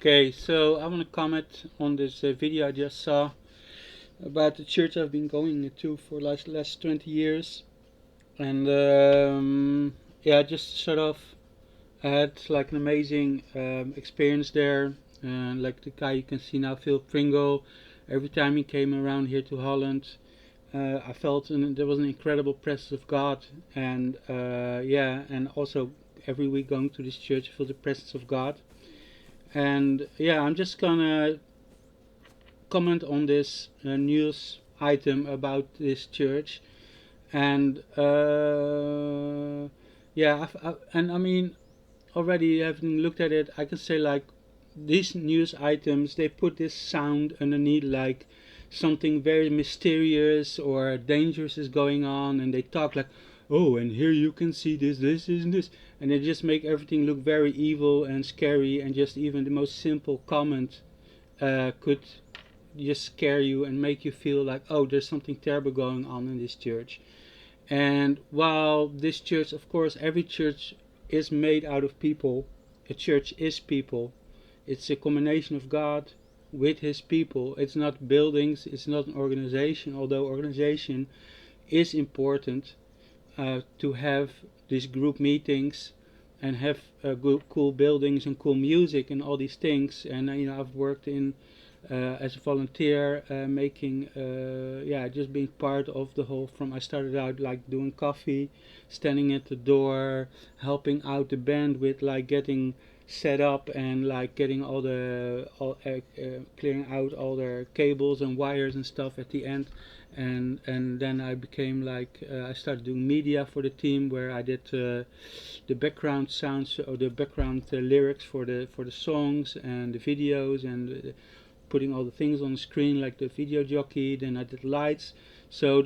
Okay, so I want to comment on this video I just saw about the church I've been going to for last 20 years. And yeah, just sort of I had like an amazing experience there. Like the guy you can see now, Phil Pringle, every time he came around here to Holland, I felt there was an incredible presence of God. And yeah, and also every week going to this church, I feel the presence of God. And yeah, I'm just gonna comment on this news item about this church. And yeah, and I mean, already having looked at it, I can say like these news items, they put this sound underneath like something very mysterious or dangerous is going on, and they talk like, oh, and here you can see this is this, and they just make everything look very evil and scary, and just even the most simple comment could just scare you and make you feel like, oh, there's something terrible going on in this church. And while this church, of course, every church is made out of people, a church is people. It's a combination of God with his people. It's not buildings, it's not an organization, although organization is important to have these group meetings and have good, cool buildings and cool music and all these things. And I've worked in as a volunteer, making yeah, just being part of the whole. From I started out like doing coffee, standing at the door, helping out the band with like getting set up and like getting clearing out all their cables and wires and stuff at the end. And then I became like I started doing media for the team, where I did the background sounds or the background lyrics for the songs and the videos, and putting all the things on the screen like the video jockey. Then I did lights. So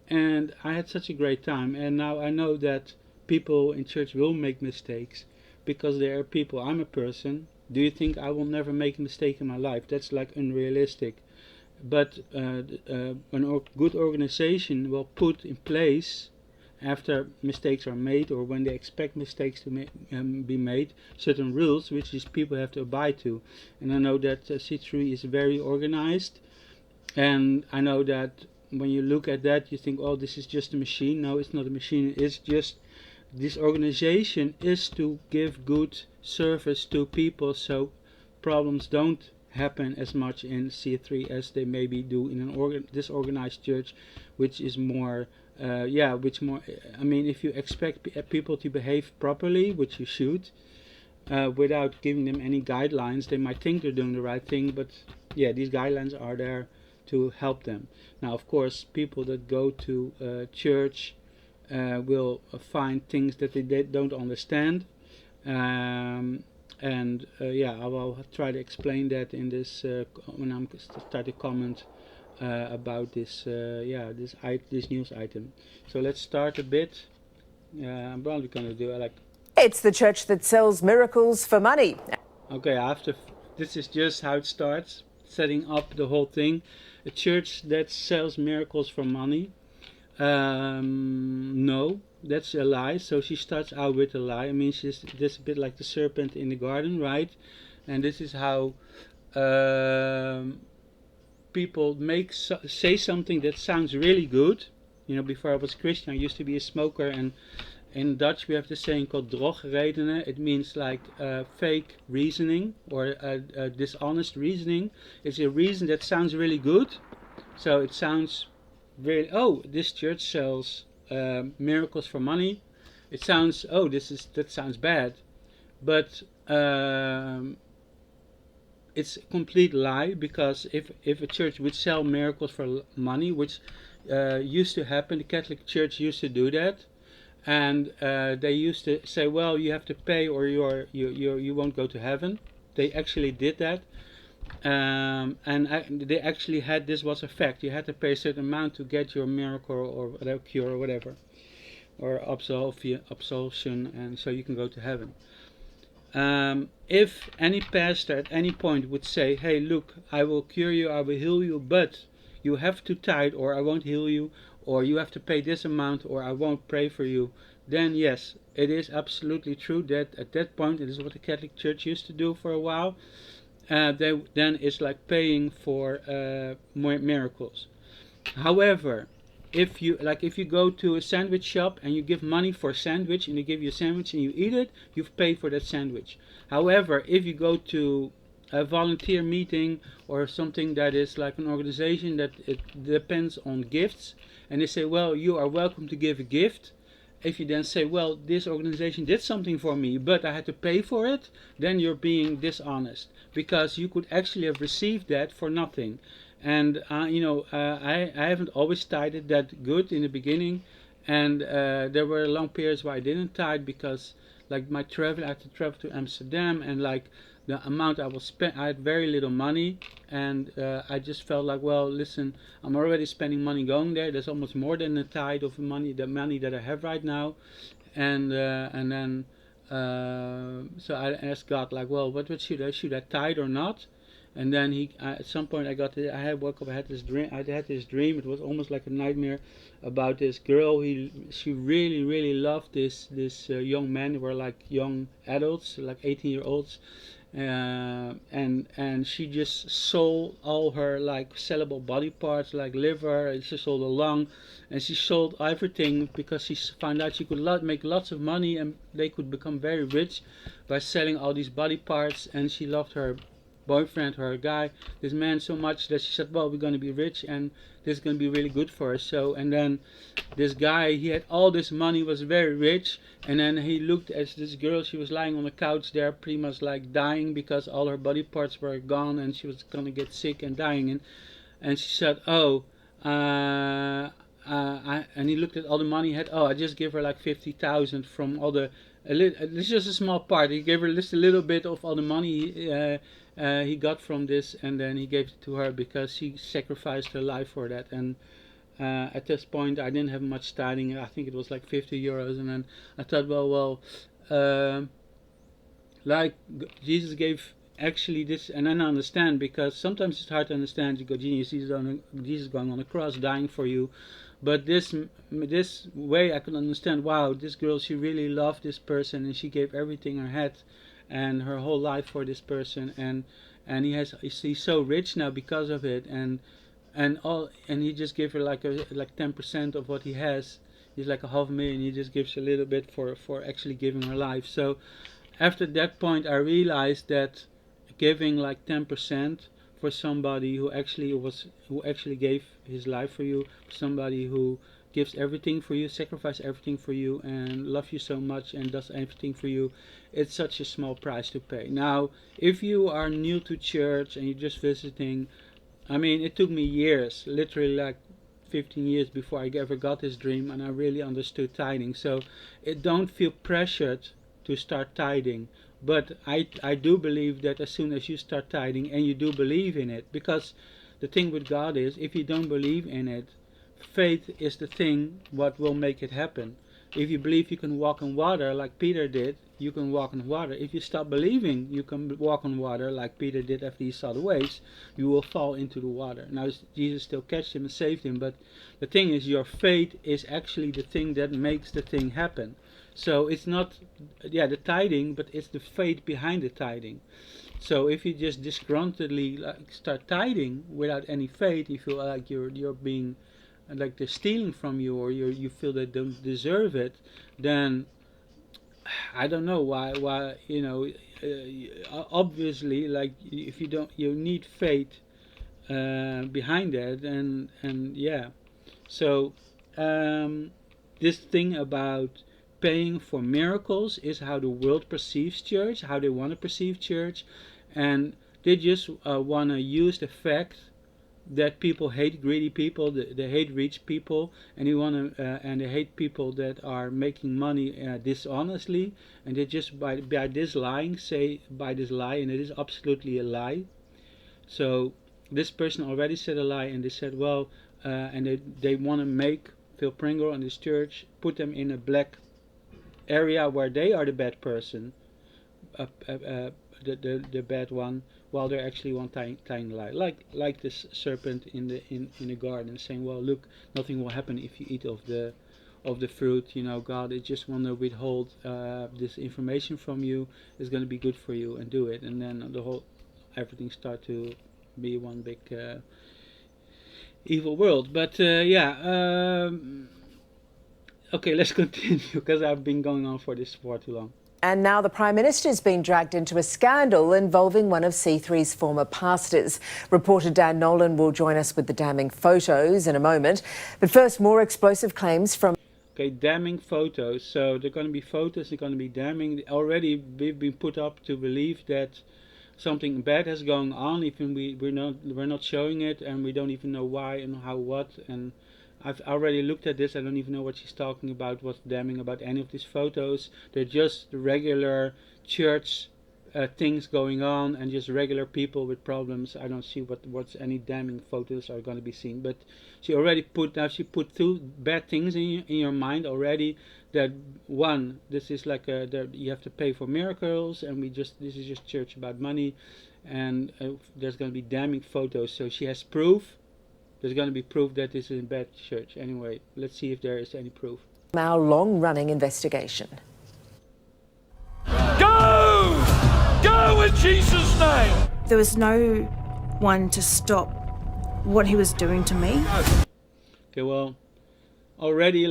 and I had such a great time. And now I know that people in church will make mistakes, because they are people. I'm a person. Do you think I will never make a mistake in my life? That's like unrealistic. But good organization will put in place, after mistakes are made or when they expect mistakes to be made, certain rules which these people have to abide to. And I know that C3 is very organized, and I know that when you look at that you think, oh, this is just a machine. No, it's not a machine. It's just this organization is to give good service to people, so problems don't happen as much in C3 as they maybe do in an disorganized church, which is more yeah, which more, I mean, if you expect people to behave properly, which you should, without giving them any guidelines, they might think they're doing the right thing, but yeah, these guidelines are there to help them. Now, of course, people that go to church will find things that they don't understand, and yeah, I will try to explain that in this when I'm start to comment about this yeah, this news item. So let's start a bit. I'm probably gonna do like. It's the church that sells miracles for money. Okay, after this is just how it starts, setting up the whole thing. A church that sells miracles for money. No, that's a lie. So she starts out with a lie. I mean, she's this a bit like the serpent in the garden, right? And this is how people say something that sounds really good. Before I was Christian, I used to be a smoker, and in Dutch we have the saying called drogredenen. It means like fake reasoning or dishonest reasoning. It's a reason that sounds really good. So it sounds very, oh, this church sells miracles for money. It sounds, oh, that sounds bad. But it's a complete lie, because if a church would sell miracles for money, which used to happen, the Catholic Church used to do that, and they used to say, well, you have to pay or you won't go to heaven. They actually did that, and they actually had, this was a fact. You had to pay a certain amount to get your miracle or whatever, cure or whatever, or absolution, and so you can go to heaven. If any pastor at any point would say, hey, look, I will cure you, I will heal you, but you have to tithe or I won't heal you, or you have to pay this amount or I won't pray for you, then yes, it is absolutely true that at that point, it is what the Catholic Church used to do for a while. Then it's like paying for more miracles. However, if you go to a sandwich shop and you give money for a sandwich and they give you a sandwich and you eat it, you've paid for that sandwich. However, if you go to a volunteer meeting or something that is like an organization that it depends on gifts, and they say, well, you are welcome to give a gift. If you then say, well, this organization did something for me, but I had to pay for it, then you're being dishonest, because you could actually have received that for nothing. And I haven't always tithed that good in the beginning, and there were long periods where I didn't tithe because, like my travel, I had to travel to Amsterdam, and like the amount I was spend, I had very little money, and I just felt like, well, listen, I'm already spending money going there. There's almost more than a tithe of the money that I have right now, and then so I asked God, like, well, what should I tithe or not? And then at some point I had woke up, I had this dream. It was almost like a nightmare about this girl. She really loved this young man. They were like young adults, like 18-year-olds, and she just sold all her like sellable body parts, like liver, and she sold a lung, and she sold everything because she found out she could make lots of money, and they could become very rich by selling all these body parts. And she loved her boyfriend, her guy, this man, so much that she said, well, we're going to be rich and this is going to be really good for us. So, and then this guy, he had all this money, was very rich, and then he looked at this girl. She was lying on the couch there, pretty much like dying because all her body parts were gone and she was going to get sick and dying. And she said, oh, and he looked at all the money he had. Oh, I just give her like 50,000 from all the. This is just a small part. He gave her just a little bit of all the money he got from this, and then he gave it to her because she sacrificed her life for that. And at this point, I didn't have much tithing. I think it was like 50 euros, and then I thought, like Jesus gave actually this, and then I understand, because sometimes it's hard to understand. You go, Jesus going on the cross, dying for you. But this way I could understand, wow, this girl, she really loved this person and she gave everything her had and her whole life for this person, and he's so rich now because of it, and he just gave her like 10% of what he has. He's like a half million. He just gives a little bit for actually giving her life. So after that point I realized that giving like 10% for somebody who actually gave his life for you, somebody who gives everything for you, sacrifices everything for you, and loves you so much and does everything for you, it's such a small price to pay. Now, if you are new to church and you're just visiting, I mean, it took me years, literally like 15 years before I ever got this dream and I really understood tithing. So don't feel pressured to start tithing. But I do believe that as soon as you start tithing and you do believe in it, because the thing with God is, if you don't believe in it, faith is the thing what will make it happen. If you believe you can walk on water like Peter did, you can walk on water. If you stop believing you can walk on water like Peter did after he saw the waves, you will fall into the water. Now Jesus still catched him and saved him, but the thing is, your faith is actually the thing that makes the thing happen. So it's not, the tithing, but it's the faith behind the tithing. So if you just disgruntledly start tithing without any faith, you feel like you're being, like they're stealing from you, or you feel they don't deserve it, then I don't know why obviously, like, if you need faith behind that, and yeah. So this thing about paying for miracles is how the world perceives church, how they want to perceive church, and they just want to use the fact that people hate greedy people, they hate rich people, and they hate people that are making money dishonestly, and they just by this lying say by this lie, and it is absolutely a lie. So this person already said a lie, and they said, well, and they want to make Phil Pringle and this church, put them in a black area where they are the bad person, the bad one, while they're actually one tiny lie, like this serpent in the garden, saying, well, look, nothing will happen if you eat of of the fruit. You know, God is just want to withhold this information from you. It's going to be good for you, and do it. And then the whole everything start to be one big evil world. But okay, let's continue because I've been going on for this for too long. And now the Prime Minister's been dragged into a scandal involving one of C3's former pastors. Reporter Dan Nolan will join us with the damning photos in a moment. But first, more explosive claims from... Okay, damning photos. So they're going to be photos, they're going to be damning. Already we've been put up to believe that something bad is going on, even we're not showing it, and we don't even know why and how, what. And I've already looked at this. I don't even know what she's talking about, what's damning about any of these photos. They're just the regular church things going on, and just regular people with problems. I don't see what's any damning photos are going to be seen. But she already put two bad things in your mind already. That one, this is like you have to pay for miracles, and this is just church about money, and there's going to be damning photos. So she has proof. There's going to be proof that this is a bad church. Anyway, let's see if there is any proof. Our long-running investigation. Go! Go in Jesus' name! There was no one to stop what he was doing to me. Okay, well, already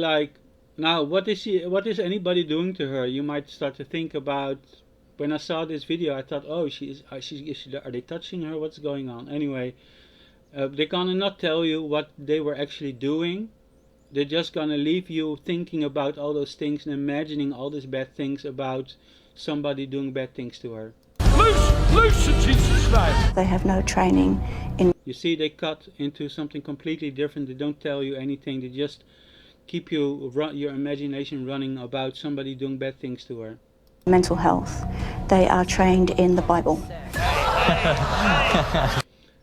now what is anybody doing to her? You might start to think about. When I saw this video, I thought, oh, are they touching her? What's going on? Anyway. They're gonna not tell you what they were actually doing. They're just gonna leave you thinking about all those things and imagining all these bad things about somebody doing bad things to her. Loose in Jesus' name! They have no training in... You see, they cut into something completely different. They don't tell you anything. They just keep your imagination running about somebody doing bad things to her. mental health. They are trained in the Bible.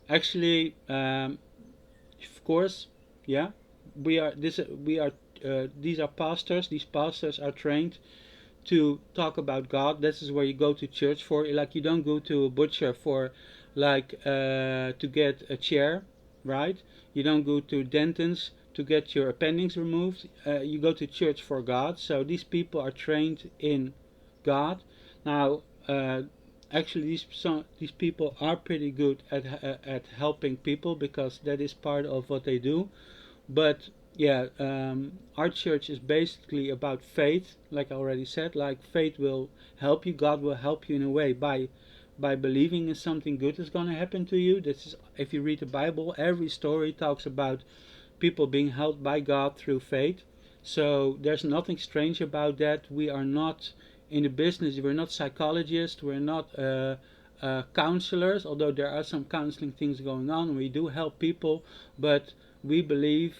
Actually, of course, yeah, these are pastors. These pastors are trained to talk about God. This is where you go to church for. Like, you don't go to a butcher for to get a chair, right? You don't go to dentist to get your appendix removed. You go to church for God. So these people are trained in God. Now, actually, these people are pretty good at helping people, because that is part of what they do. But yeah, our church is basically about faith, like I already said. Like, faith will help you. God will help you in a way by believing in something good is going to happen to you. This is, if you read the Bible, every story talks about people being helped by God through faith. So there's nothing strange about that. We are not in the business. We're not psychologists. We're not counselors, although there are some counseling things going on. We do help people, but we believe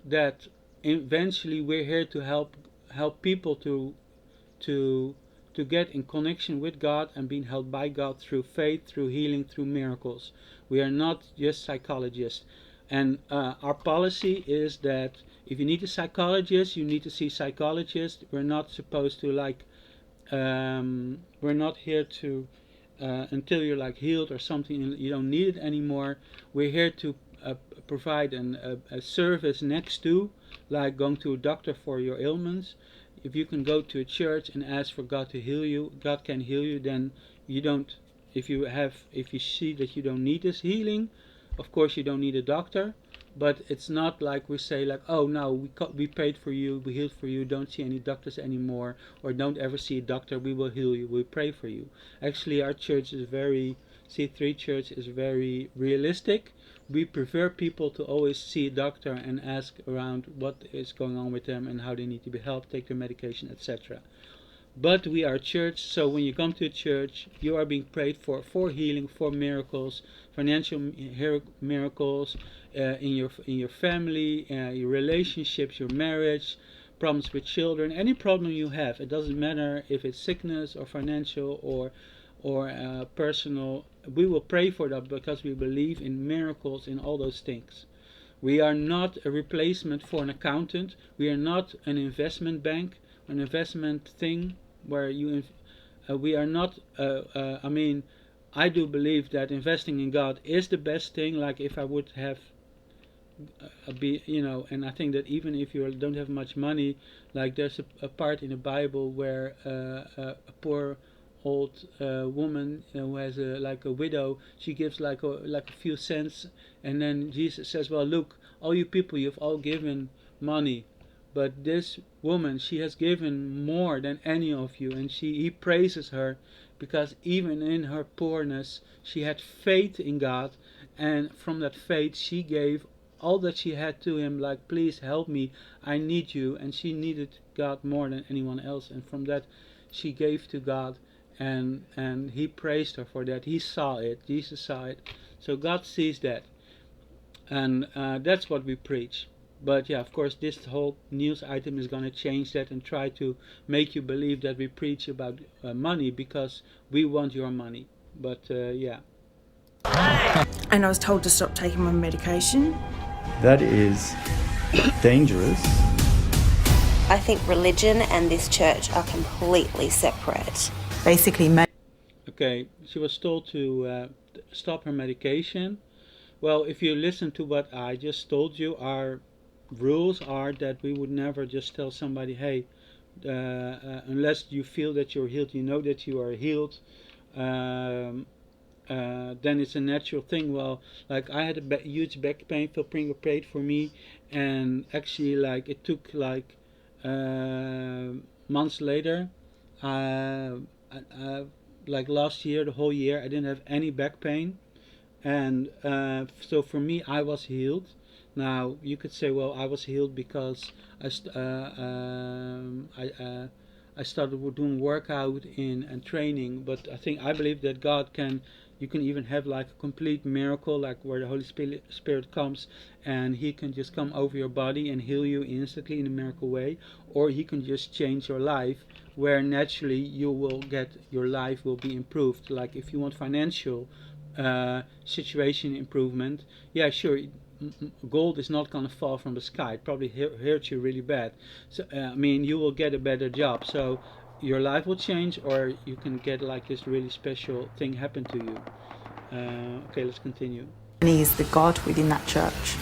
that eventually we're here to help people to get in connection with God and being helped by God through faith, through healing, through miracles. We are not just psychologists. And our policy is that if you need a psychologist, you need to see psychologists. We're not supposed to we're not here to until you're healed or something and you don't need it anymore. We're here to provide a service next to, like going to a doctor for your ailments. If you can go to a church and ask for God to heal you, God can heal you. Then you don't. If you see that you don't need this healing, of course you don't need a doctor. But it's not like we say oh no, we paid for you, we healed for you, don't see any doctors anymore, or don't ever see a doctor, we will heal you, we pray for you. Actually, our church is C3 Church is very realistic. We prefer people to always see a doctor and ask around what is going on with them and how they need to be helped, take their medication, etc. But we are a church, so when you come to a church, you are being prayed for healing, for miracles, financial miracles, in your family, your relationships, your marriage, problems with children, any problem you have. It doesn't matter if it's sickness or financial or personal. We will pray for that because we believe in miracles in all those things. We are not a replacement for an accountant. We are not an investment bank, an investment thing where we are not. I do believe that investing in God is the best thing. Like, if I would have be, and I think that even if you don't have much money, like there's a part in the Bible where a poor old woman who has like a widow, she gives like a few cents, and then Jesus says, well, look, all you people, you've all given money, but this woman, she has given more than any of you. And he praises her because even in her poorness she had faith in God, and from that faith she gave all that she had to him, like, please help me, I need you. And she needed God more than anyone else, and from that she gave to God, and he praised her for that. He saw it, Jesus saw it, so God sees that, and that's what we preach. But yeah, of course, this whole news item is going to change that and try to make you believe that we preach about money because we want your money. But yeah. And I was told to stop taking my medication. That is dangerous. I think religion and this church are completely separate. Basically, okay, she was told to stop her medication. Well, if you listen to what I just told you, our rules are that we would never just tell somebody, hey, unless you feel that you're healed, you know that you are healed, then it's a natural thing. Well, like I had a huge back pain, Phil Pringle prayed for me, and actually like it took like months later, like last year, the whole year, I didn't have any back pain, and so for me I was healed. Now you could say, well, I was healed because I started doing workout and training, but I believe that God can. You can even have like a complete miracle, like where the Holy Spirit comes and He can just come over your body and heal you instantly in a miracle way, or He can just change your life, where naturally your life will be improved. Like if you want financial situation improvement, yeah, sure. Gold is not going to fall from the sky. It probably hurts you really bad. So you will get a better job. So your life will change, or you can get like this really special thing happen to you. Okay, let's continue. He is the God within that church.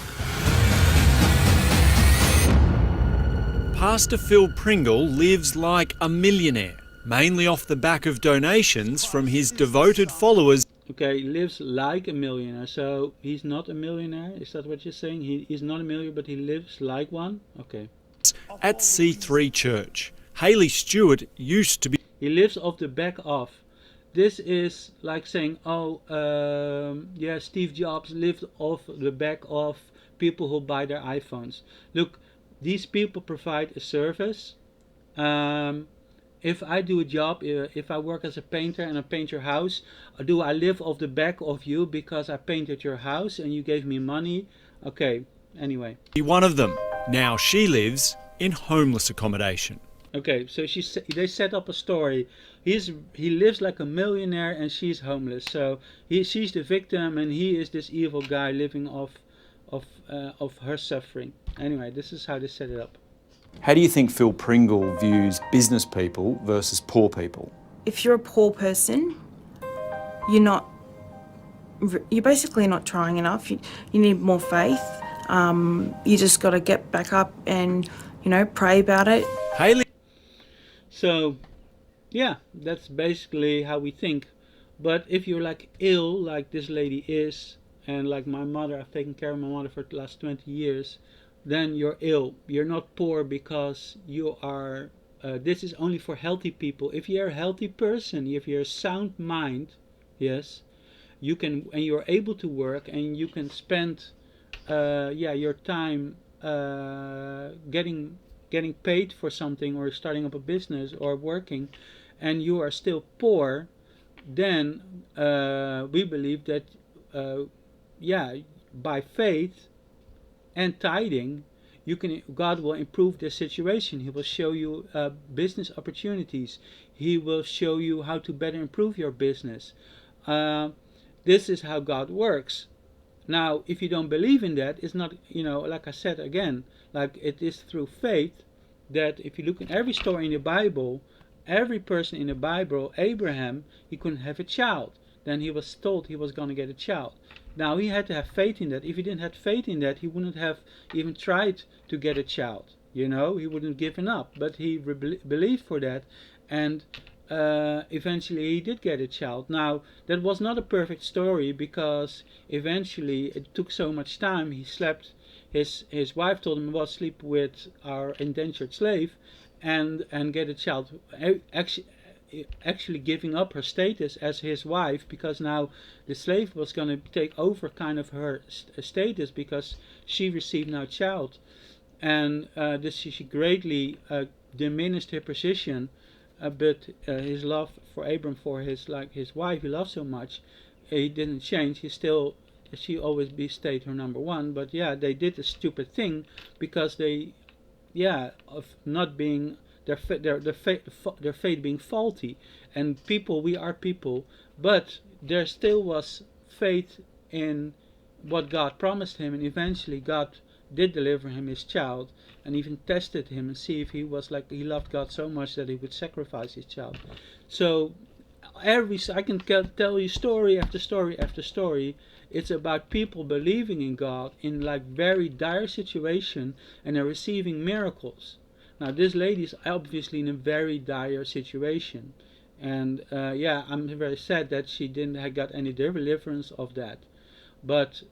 Pastor Phil Pringle lives like a millionaire, mainly off the back of donations from his devoted followers. Okay, he lives like a millionaire, so he's not a millionaire. Is that what you're saying? He's not a millionaire, but he lives like one? Okay. At C3 Church, Hayley Stewart used to be... He lives off the back of. This is like saying, Steve Jobs lived off the back of people who buy their iPhones. Look, these people provide a service. If I do a job, if I work as a painter and I paint your house, do I live off the back of you because I painted your house and you gave me money? Okay, anyway. One of them. Now she lives in homeless accommodation. Okay, so they set up a story. He lives like a millionaire and she's homeless. So she's the victim and he is this evil guy living off her suffering. Anyway, this is how they set it up. How do you think Phil Pringle views business people versus poor people? If you're a poor person, you're basically not trying enough. You need more faith. You just got to get back up and, pray about it. Hayley. So, yeah, that's basically how we think. But if you're like ill, like this lady is, and like my mother, I've taken care of my mother for the last 20 years, then you're ill. You're not poor because you are, this is only for healthy people. If you're a healthy person, if you're a sound mind, yes, you can, and you're able to work and you can spend your time getting paid for something or starting up a business or working, and you are still poor, then we believe that by faith and tithing, God will improve the situation. He will show you business opportunities. He will show you how to better improve your business. This is how God works. Now, if you don't believe in that, it's not, like I said again, like it is through faith that if you look in every story in the Bible, every person in the Bible, Abraham, he couldn't have a child. then he was told he was going to get a child. Now he had to have faith in that. If he didn't have faith in that, he wouldn't have even tried to get a child. You know, he wouldn't have given up. But he believed for that, and eventually he did get a child. Now that was not a perfect story, because eventually it took so much time. He slept. His wife told him, well, sleep with our indentured slave, and get a child. Actually giving up her status as his wife, because now the slave was going to take over kind of her status, because she received now child, and this she greatly diminished her position. But his love for Abram, for his wife he loved so much, he didn't change. She always stayed her number one. But yeah, they did a stupid thing, because of not being their faith being faulty. And people, we are people, but there still was faith in what God promised him, and eventually God did deliver him his child, and even tested him and see if he loved God so much that he would sacrifice his child. So I can tell you story after story after story. It's about people believing in God in very dire situation, and they're receiving miracles. Now this lady is obviously in a very dire situation, and I'm very sad that she didn't got any deliverance of that. But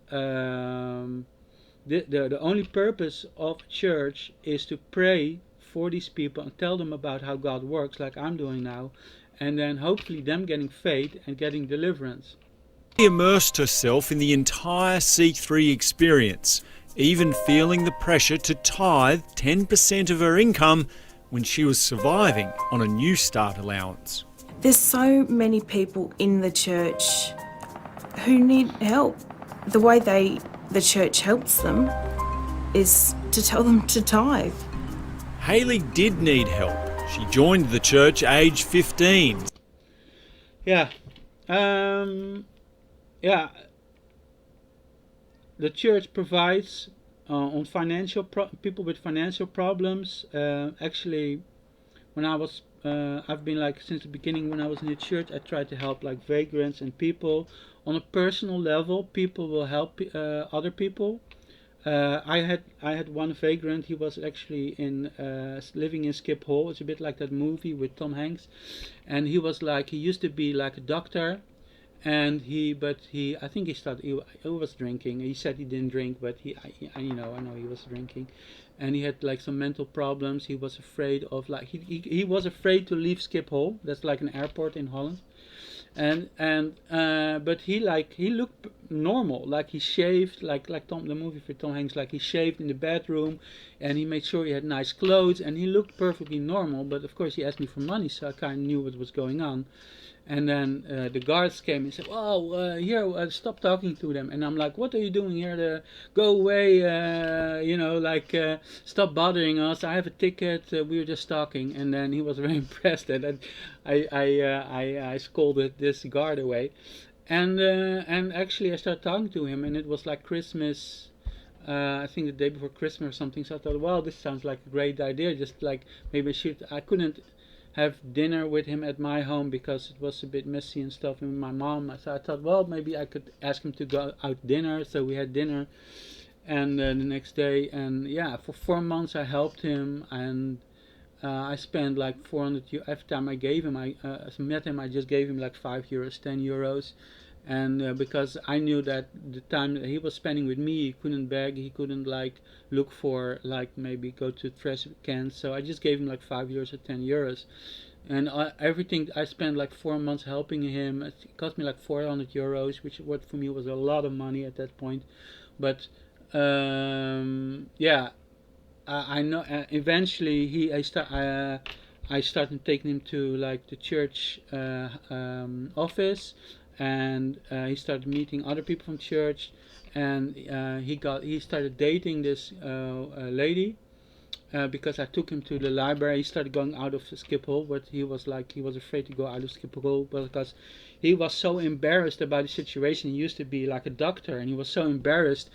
the only purpose of church is to pray for these people and tell them about how God works, like I'm doing now, and then hopefully them getting faith and getting deliverance. She immersed herself in the entire C3 experience, even feeling the pressure to tithe 10% of her income when she was surviving on a New Start allowance. There's so many people in the church who need help. The way the church helps them is to tell them to tithe. Hayley did need help. She joined the church aged 15. The church provides on people with financial problems. Actually, when I was, I've been since the beginning when I was in the church, I tried to help vagrants and people on a personal level. People will help other people. I had one vagrant. He was actually living in Schiphol. It's a bit like that movie with Tom Hanks, and he was he used to be a doctor. And I think he was drinking. He said he didn't drink, but I know he was drinking, and he had some mental problems. He was afraid of he was afraid to leave Schiphol. That's an airport in Holland, but he looked normal. He shaved the movie for Tom Hanks. He shaved in the bedroom, and he made sure he had nice clothes, and he looked perfectly normal. But of course he asked me for money, so I kind of knew what was going on. And then the guards came and said, "Oh, here, stop talking to them." And I'm like, "What are you doing here? Go away! Stop bothering us. I have a ticket. We were just talking." And then he was very impressed that I scolded this guard away, and actually I started talking to him, and it was Christmas. I think the day before Christmas or something. So I thought, well, this sounds like a great idea. Just maybe I couldn't have dinner with him at my home because it was a bit messy and stuff with my mom. So I thought, well, maybe I could ask him to go out dinner. So we had dinner, and the next day, and for 4 months I helped him, and I spent 400 euros every time I gave him. I met him. I just gave him 5 euros, 10 euros. And because I knew that the time that he was spending with me, he couldn't beg, he couldn't look for maybe go to trash cans. So I just gave him 5 euros or 10 euros, and everything I spent 4 months helping him. It cost me 400 euros, which what for me was a lot of money at that point. But I know eventually I started taking him to the church office. And he started meeting other people from church, and he started dating this lady because I took him to the library. He started going out of Schiphol, but he was afraid to go out of Schiphol because he was so embarrassed about the situation. He used to be like a doctor, and he was so embarrassed,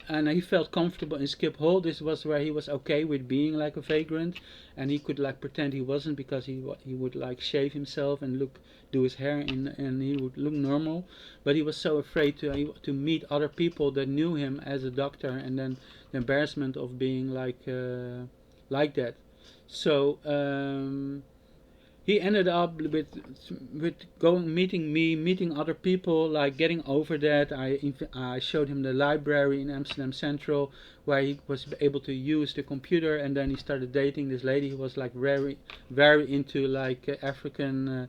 and he felt comfortable in Skip Hole. This was where he was okay with being like a vagrant, and he could like pretend he wasn't, because he would like shave himself and do his hair and he would look normal. But he was so afraid to meet other people that knew him as a doctor, and then the embarrassment of being like that. So he ended up with meeting other people, like getting over that. I showed him the library in Amsterdam Central, where he was able to use the computer, and then he started dating this lady who was like very, very into like African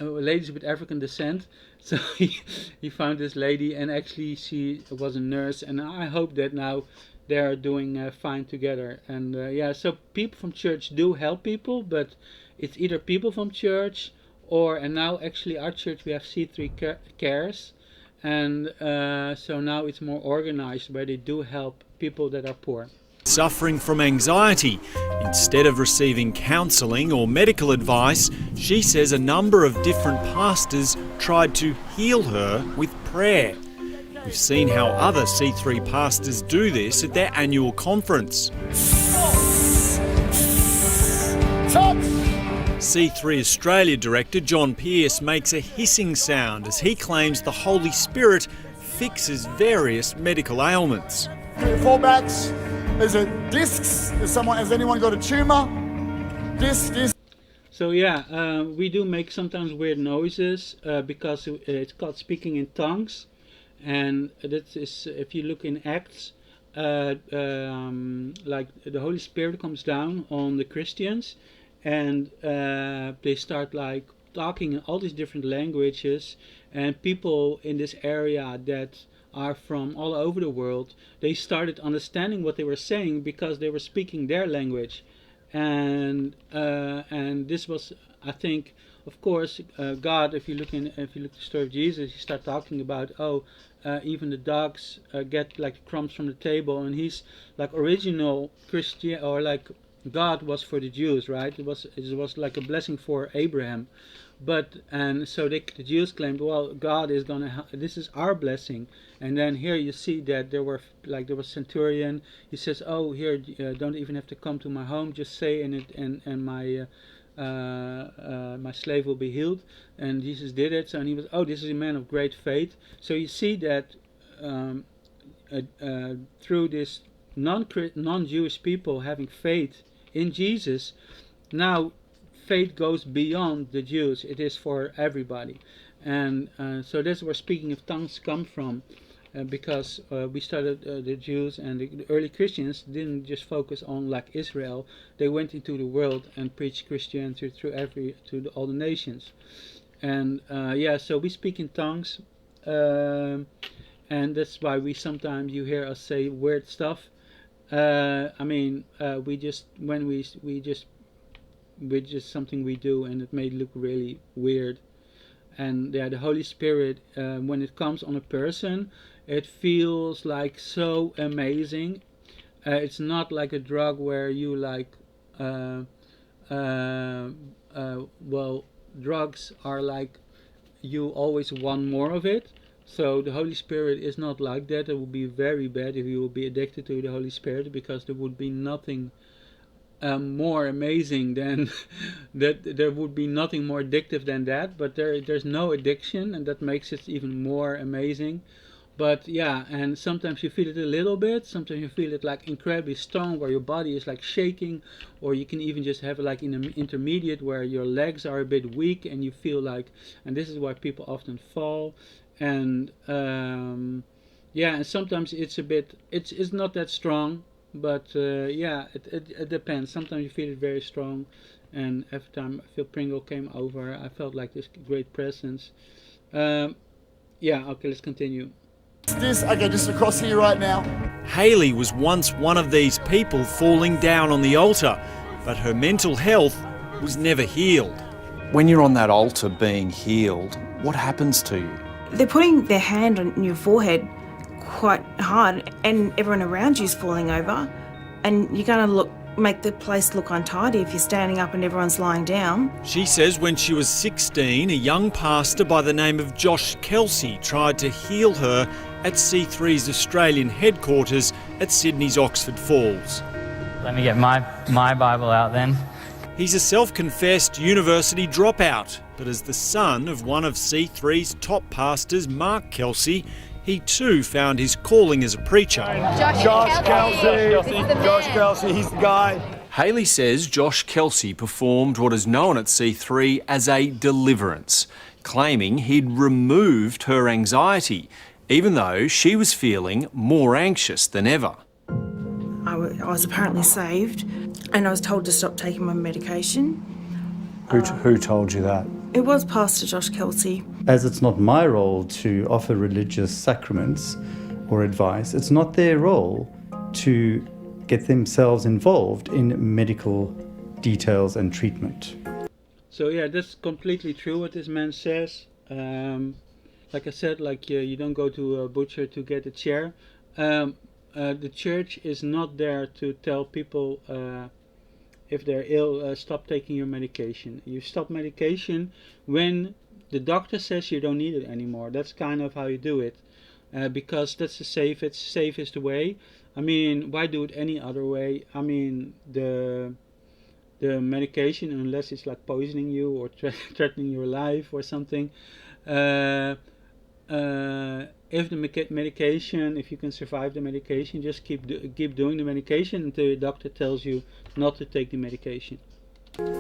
ladies with African descent. So he found this lady, and actually she was a nurse, and I hope that now they are doing fine together. And so people from church do help people, but it's either people from church and now actually our church we have C3 Cares, and so now it's more organized, where they do help people that are poor. Suffering from anxiety. Instead of receiving counselling or medical advice, she says a number of different pastors tried to heal her with prayer. We've seen how other C3 pastors do this at their annual conference. C3 Australia director John Pearce makes a hissing sound as he claims the Holy Spirit fixes various medical ailments. Fallbacks. Is it discs? Has anyone got a tumour? Disc. So we do make sometimes weird noises because it's called speaking in tongues, and that is, if you look in Acts, like the Holy Spirit comes down on the Christians, and they start like talking in all these different languages, and people in this area that are from all over the world, they started understanding what they were saying because they were speaking their language. And this was, I think, of course, God. If you look at the story of Jesus, he start talking about even the dogs get like crumbs from the table, and he's like original Christian, or like God was for the Jews, right? It was like a blessing for Abraham, and so the Jews claimed, well, God is gonna, this is our blessing. And then here you see that there was centurion. He says, oh, here don't even have to come to my home, just say and my my slave will be healed. And Jesus did it. So, and he was, this is a man of great faith. So you see that through this non-Jewish people having faith in Jesus, now faith goes beyond the Jews. It is for everybody. And so that's where speaking of tongues come from, because we started, the Jews and the early Christians didn't just focus on like Israel. They went into the world and preached Christianity to all the nations. And so we speak in tongues, and that's why sometimes you hear us say weird stuff. We just something we do, and it may look really weird. And the Holy Spirit, when it comes on a person, it feels like so amazing. It's not like a drug where you like, drugs are like you always want more of it. So the Holy Spirit is not like that. It would be very bad if you would be addicted to the Holy Spirit, because there would be nothing more amazing than that. There would be nothing more addictive than that. But there's no addiction, and that makes it even more amazing. But and sometimes you feel it a little bit. Sometimes you feel it like incredibly strong, where your body is like shaking, or you can even just have like in an intermediate where your legs are a bit weak, and you feel like, and this is why people often fall. And and sometimes it's a bit, it's not that strong, but it depends. Sometimes you feel it very strong, and every time Phil Pringle came over, I felt like this great presence. Okay, let's continue. Just across here right now. Hayley was once one of these people falling down on the altar, but her mental health was never healed. When you're on that altar being healed, what happens to you? They're putting their hand on your forehead quite hard, and everyone around you is falling over, and you're going to look make the place look untidy if you're standing up and everyone's lying down. She says when she was 16, a young pastor by the name of Josh Kelsey tried to heal her at C3's Australian headquarters at Sydney's Oxford Falls. Let me get my Bible out then. He's a self-confessed university dropout, but as the son of one of C3's top pastors, Mark Kelsey, he too found his calling as a preacher. Josh Kelsey, he's the guy. Hayley says Josh Kelsey performed what is known at C3 as a deliverance, claiming he'd removed her anxiety, even though she was feeling more anxious than ever. I was apparently saved, and I was told to stop taking my medication. Who told you that? It was Pastor Josh Kelsey. As it's not my role to offer religious sacraments or advice, it's not their role to get themselves involved in medical details and treatment. So yeah, that's completely true what this man says. Like I said, you don't go to a butcher to get a chair. The church is not there to tell people if they're ill, stop taking your medication. You stop medication when the doctor says you don't need it anymore. That's kind of how you do it, because that's the safest way. I mean, why do it any other way? I mean, the medication, unless it's like poisoning you or threatening your life or something. If the medication, if you can survive the medication, just keep doing the medication until your doctor tells you not to take the medication.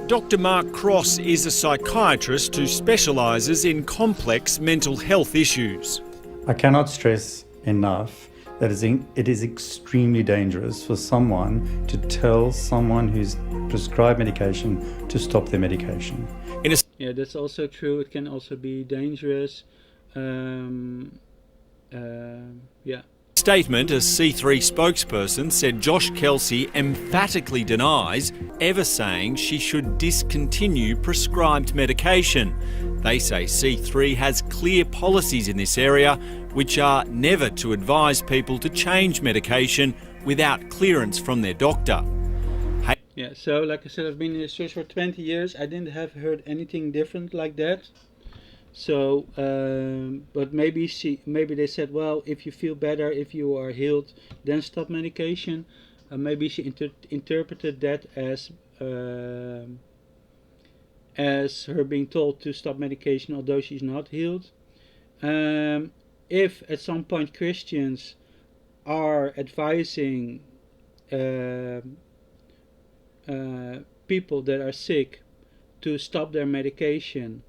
Dr. Mark Cross is a psychiatrist who specialises in complex mental health issues. I cannot stress enough that it is extremely dangerous for someone to tell someone who's prescribed medication to stop their medication. Yeah, that's also true. It can also be dangerous. Yeah. Statement, a C3 spokesperson said Josh Kelsey emphatically denies ever saying she should discontinue prescribed medication. They say C3 has clear policies in this area, which are never to advise people to change medication without clearance from their doctor. Yeah, so like I said, I've been in this church for 20 years. I didn't have heard anything different like that. So, but maybe they said, well, if you feel better, if you are healed, then stop medication. Maybe she interpreted that as her being told to stop medication, although she's not healed. If at some point Christians are advising people that are sick to stop their medication,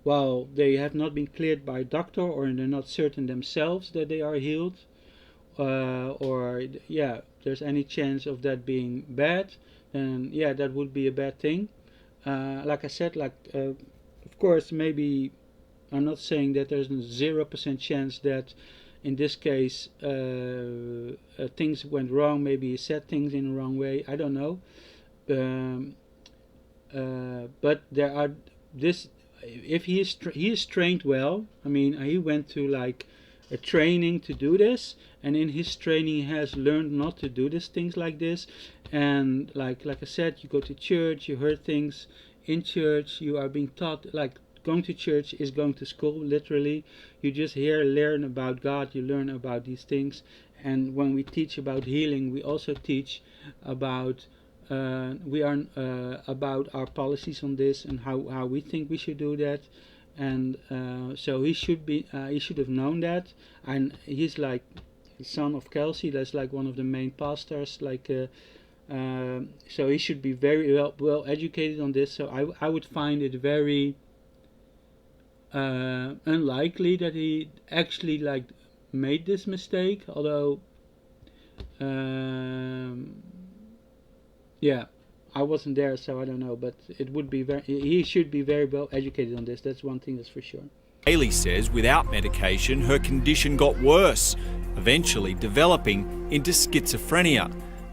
while they have not been cleared by a doctor, or they're not certain themselves that they are healed, or there's any chance of that being bad, then yeah, that would be a bad thing. Like I said, of course, maybe I'm not saying that there's a 0% chance that in this case things went wrong, maybe he said things in the wrong way, I don't know. But there are if he is trained well. I mean, he went to like a training to do this, and in his training he has learned not to do these things like this. And like I said, you go to church, you heard things in church, you are being taught, like going to church is going to school, literally. You just learn about God, you learn about these things. And when we teach about healing, we also teach about about our policies on this and how we think we should do that. And so he should have known that. And he's like the son of Kelsey, that's like one of the main pastors, so he should be very well educated on this. So I would find it very unlikely that he actually made this mistake, although yeah, I wasn't there, so I don't know, but it would be he should be very well educated on this. That's one thing that's for sure. Hayley says without medication, her condition got worse, eventually developing into schizophrenia.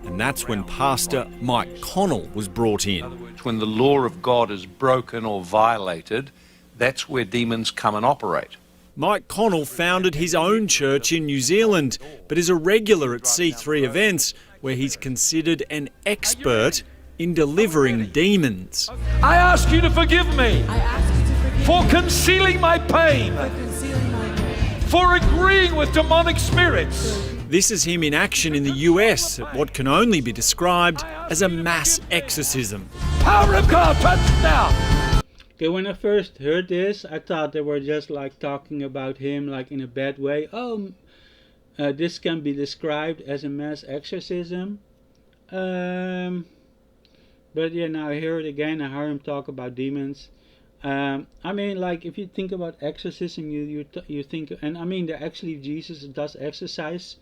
And that's when Pastor Mike Connell was brought in. When the law of God is broken or violated, that's where demons come and operate. Mike Connell founded his own church in New Zealand, but is a regular at C3 events where he's considered an expert in delivering demons. I ask you to forgive me for concealing my pain, for agreeing with demonic spirits. This is him in action in the US at what can only be described as a mass exorcism. Power of God, touch now! Okay, when I first heard this, I thought they were just like talking about him like in a bad way. Oh, this can be described as a mass exorcism. But yeah, now I hear it again. I hear him talk about demons. I mean, like if you think about exorcism, you think, and I mean, actually Jesus does exercise,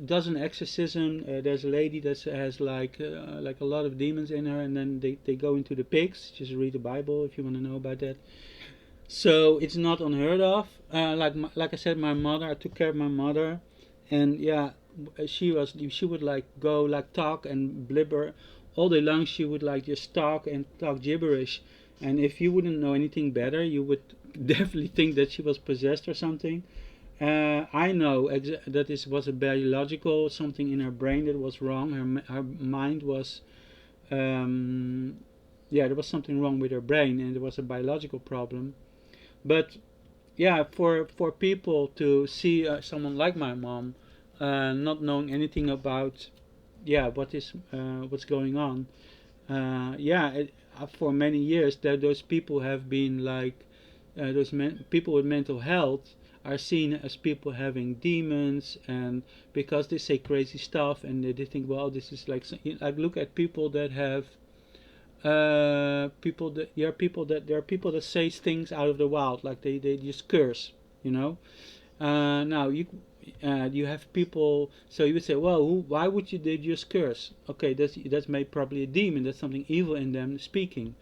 does an exorcism. There's a lady that has like a lot of demons in her, and then they go into the pigs. Just read the Bible if you want to know about that. So it's not unheard of. Like I said, my mother, I took care of my mother, and yeah, she would like go like talk and blibber all day long. She would like just talk gibberish. And if you wouldn't know anything better, you would definitely think that she was possessed or something. I know that this was a biological something in her brain that was wrong. Her mind was, there was something wrong with her brain, and there was a biological problem. But yeah, for people to see someone like my mom, not knowing anything about, what's going on, for many years that those people have been like people with mental health are seen as people having demons, and because they say crazy stuff and they think, well, this is like look at people that have there are people that say things out of the wild, like they just curse, you know. Now you have people, so you would say, well, why would they just curse? Okay, that's maybe probably a demon. That's something evil in them speaking.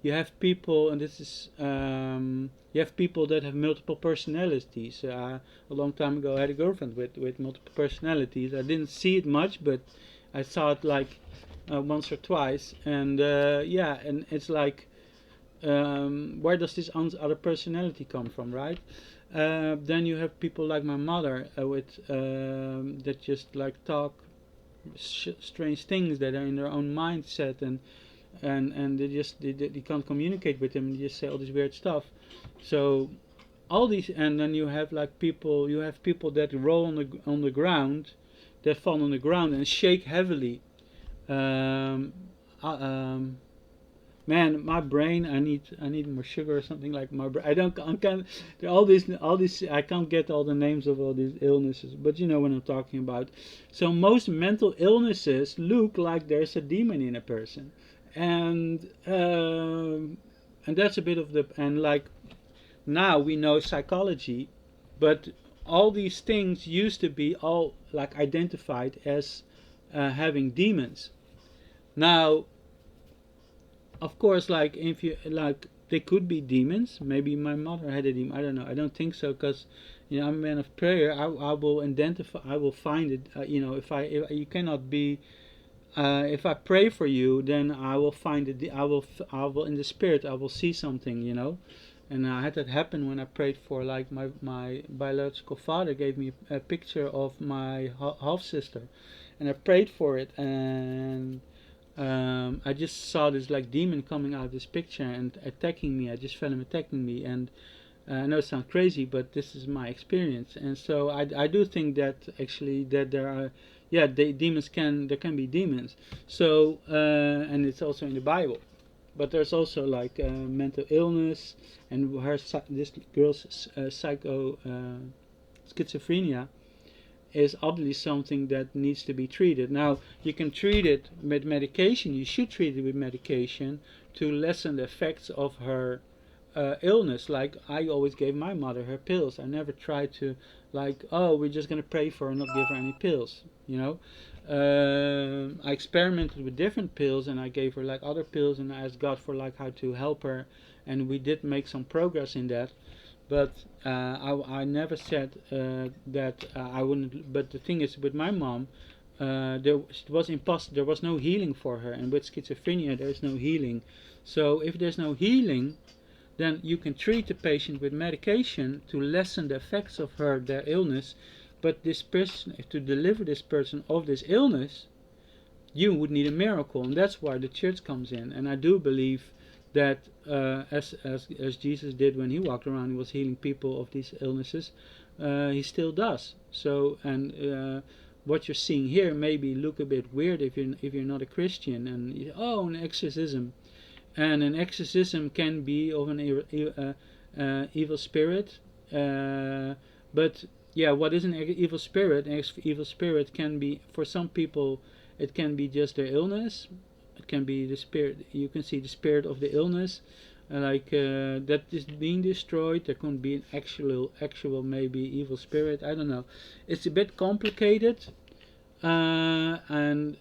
You have people, and this is you have people that have multiple personalities. A long time ago, I had a girlfriend with multiple personalities. I didn't see it much, but I saw it like once or twice, and and it's like, where does this other personality come from, right? Then you have people like my mother that just like talk strange things that are in their own mindset, and they can't communicate with them. They just say all this weird stuff. So all these, and then you have like people that roll on the ground, that fall on the ground and shake heavily. Man, my brain, I need more sugar or something. Like my brain, I can't all these I can't get all the names of all these illnesses, but you know what I'm talking about. So most mental illnesses look like there's a demon in a person, and that's a bit of and like now we know psychology, but all these things used to be all like identified as having demons. Now, of course, like if you like, they could be demons. Maybe my mother had a demon. I don't know. I don't think so, because I'm a man of prayer. I will identify. I will find it. If you cannot be. If I pray for you, then I will find it. I will in the spirit. I will see something. And I had that happen when I prayed for like my biological father gave me a picture of my half sister, and I prayed for it, and I just saw this like demon coming out of this picture and attacking me. I just felt him attacking me, and I know it sounds crazy, but this is my experience. And so I do think that actually that there are, there can be demons. So and it's also in the Bible, but there's also like mental illness, and this girl's schizophrenia is obviously something that needs to be treated. Now, you can treat it with medication. You should treat it with medication to lessen the effects of her illness. Like I always gave my mother her pills. I never tried to like, oh, we're just going to pray for her and not give her any pills, I experimented with different pills, and I gave her like other pills, and I asked God for like how to help her, and we did make some progress in that. But I never said that I wouldn't. But the thing is, with my mom, it was impossible. There was no healing for her, and with schizophrenia, there is no healing. So if there's no healing, then you can treat the patient with medication to lessen the effects of their illness. but this person, to deliver this person of this illness, you would need a miracle, and that's why the church comes in. And I do believe that as Jesus did when he walked around, he was healing people of these illnesses. He still does. So, and what you're seeing here maybe look a bit weird if you're not a Christian, and an exorcism, and an exorcism can be of an evil spirit. But yeah, what is an evil spirit? An evil spirit can be, for some people, it can be just their illness. It can be the spirit. You can see the spirit of the illness, that is being destroyed. There can be an actual maybe evil spirit. I don't know. It's a bit complicated, and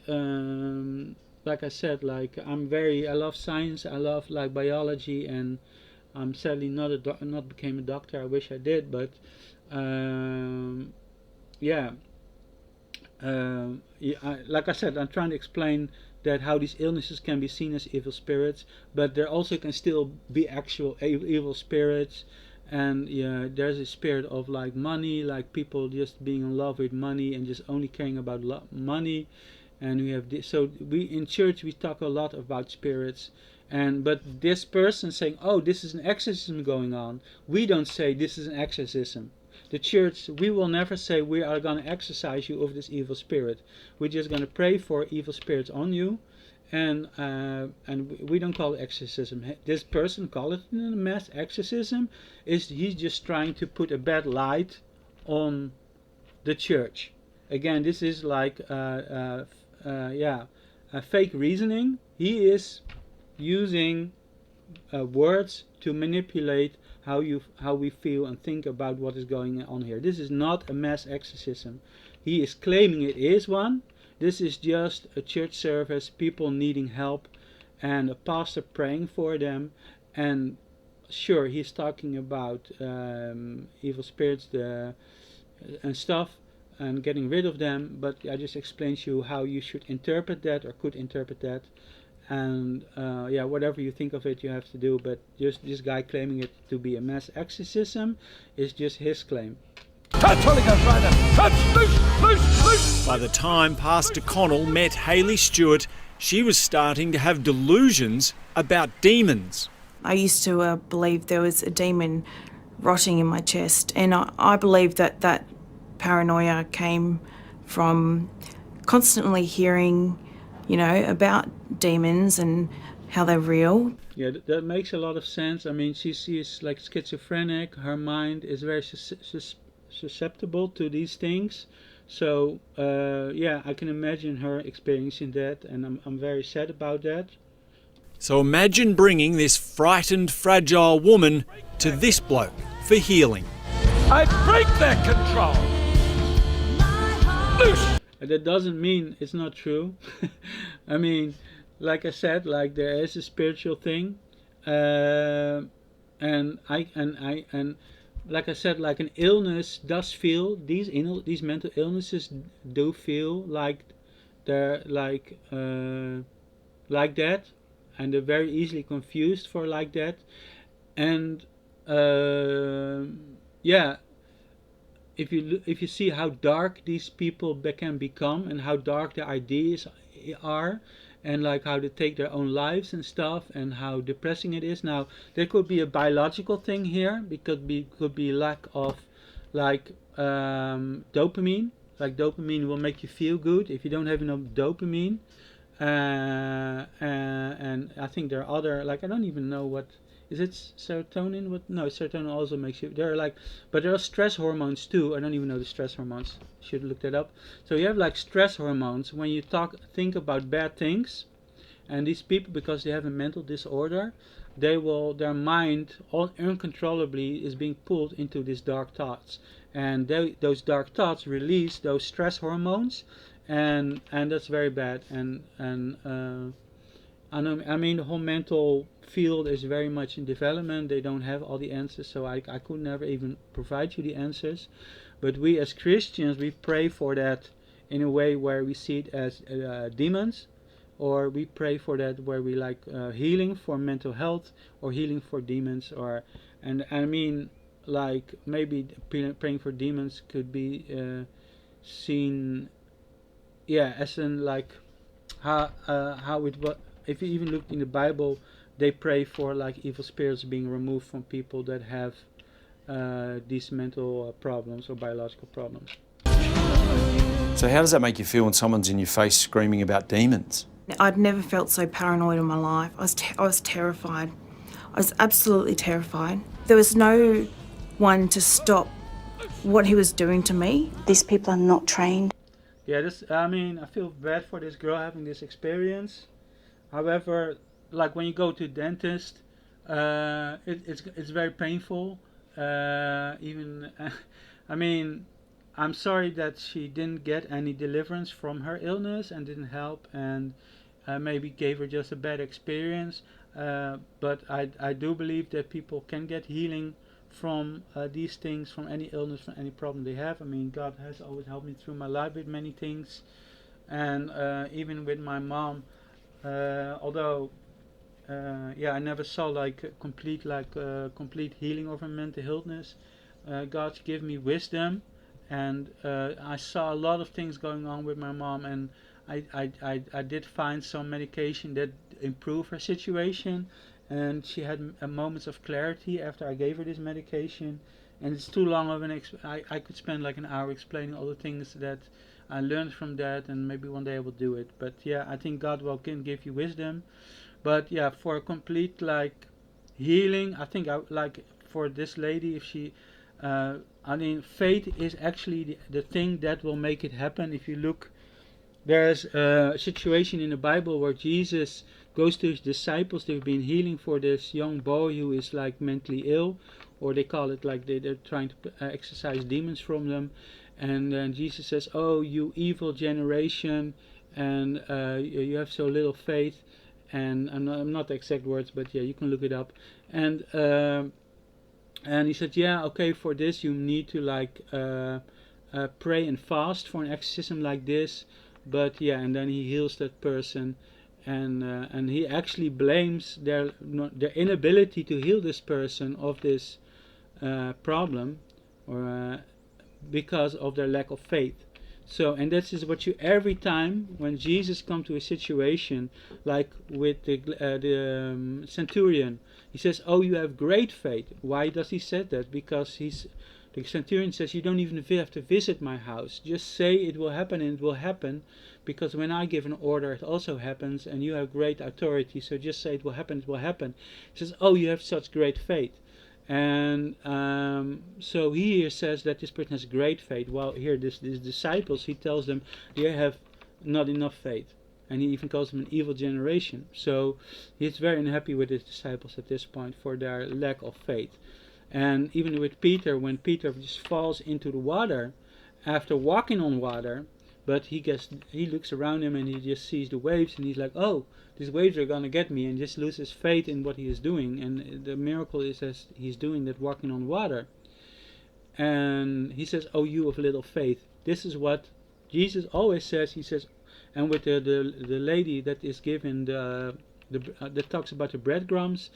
like I said, I love science. I love biology, and I'm sadly not became a doctor. I wish I did, but like I said, I'm trying to explain that how these illnesses can be seen as evil spirits, but there also can still be actual evil spirits. And there's a spirit of money, like people just being in love with money and just only caring about money. And we have this, so we in church we talk a lot about spirits. But this person saying, oh, this is an exorcism going on, we don't say this is an exorcism. The church, we will never say we are going to exorcise you of this evil spirit. We're just going to pray for evil spirits on you, and we don't call it exorcism. This person call it a mass exorcism. He's just trying to put a bad light on the church. Again, this is a fake reasoning. He is using words to manipulate how we feel and think about what is going on here. This is not a mass exorcism. He is claiming it is one. This is just a church service, people needing help, and a pastor praying for them. And sure, he's talking about evil spirits and stuff, and getting rid of them, but I just explained to you how you should interpret that, or could interpret that. And whatever you think of it, you have to do. But just this guy claiming it to be a mass exorcism is just his claim. Touch, Holy Ghost, right now. Touch, loose. By the time Pastor Connell met Hayley Stewart, she was starting to have delusions about demons. I used to believe there was a demon rotting in my chest, and I believe that paranoia came from constantly hearing, about demons and how they're real. Yeah, that makes a lot of sense. I mean, she is like schizophrenic. Her mind is very susceptible to these things. So, I can imagine her experiencing that, and I'm very sad about that. So imagine bringing this frightened, fragile woman to this bloke for healing. I break their control. Loose. That doesn't mean it's not true. I mean, like I said, there is a spiritual thing, and like I said, an illness does feel, these mental illnesses do feel like they're like that, and they're very easily confused for like that. And if you see how dark these people can become, and how dark their ideas are, and how they take their own lives and stuff, and how depressing it is. Now, there could be a biological thing here, because could be lack of dopamine. Dopamine will make you feel good. If you don't have enough dopamine, and I think there are other, I don't even know what. Is it serotonin? No, serotonin also makes you. But there are stress hormones too. I don't even know the stress hormones. Should look that up. So you have stress hormones when you think about bad things, and these people, because they have a mental disorder, their mind uncontrollably is being pulled into these dark thoughts, and those dark thoughts release those stress hormones, and that's very bad. And I mean, the whole mental field is very much in development. They don't have all the answers, so I could never even provide you the answers. But we as Christians, we pray for that in a way where we see it as demons, or we pray for that where we healing for mental health, or healing for demons, and I mean, like maybe praying for demons could be seen, as in like how it was. If you even look in the Bible, they pray for like evil spirits being removed from people that have these mental problems or biological problems. So how does that make you feel when someone's in your face screaming about demons? I'd never felt so paranoid in my life. I was terrified. I was absolutely terrified. There was no one to stop what he was doing to me. These people are not trained. Yeah, I feel bad for this girl having this experience. However, like when you go to a dentist, it's very painful. I'm sorry that she didn't get any deliverance from her illness and didn't help, and maybe gave her just a bad experience. But I do believe that people can get healing from these things, from any illness, from any problem they have. I mean, God has always helped me through my life with many things, and even with my mom. Although, I never saw like complete healing of her mental illness. God gave me wisdom, and I saw a lot of things going on with my mom, and I did find some medication that improved her situation, and she had moments of clarity after I gave her this medication. And it's too long of I could spend like an hour explaining all the things that I learned from that, and maybe one day I will do it. But I think God can give you wisdom. But for a complete like healing, I think for this lady, if she faith is actually the thing that will make it happen. If you look, there's a situation in the Bible where Jesus goes to his disciples. They've been healing for this young boy who is like mentally ill, or they call it like they're trying to exorcise demons from them. And then Jesus says, "Oh, you evil generation, and you have so little faith." And I'm not the exact words, but you can look it up. And he said, okay, for this you need to like pray and fast for an exorcism like this. But and then he heals that person, and he actually blames their inability to heal this person of this problem, or because of their lack of faith. So, and this is what every time when Jesus comes to a situation, like with the centurion, he says, "Oh, you have great faith." Why does he say that? Because the centurion says, "You don't even have to visit my house. Just say it will happen, and it will happen, because when I give an order, it also happens, and you have great authority. So just say it will happen, it will happen." He says, "Oh, you have such great faith." And so he here says that this person has great faith. While here, these disciples, he tells them they have not enough faith, and he even calls them an evil generation. So he's very unhappy with his disciples at this point for their lack of faith. And even with Peter, when Peter just falls into the water after walking on water, but he looks around him and he just sees the waves, and he's like, "Oh, these waves are gonna get me," and just loses faith in what he is doing. And the miracle is as he's doing that, walking on water. And he says, "Oh, you of little faith." This is what Jesus always says. He says, and with the lady that is given that talks about the breadcrumbs,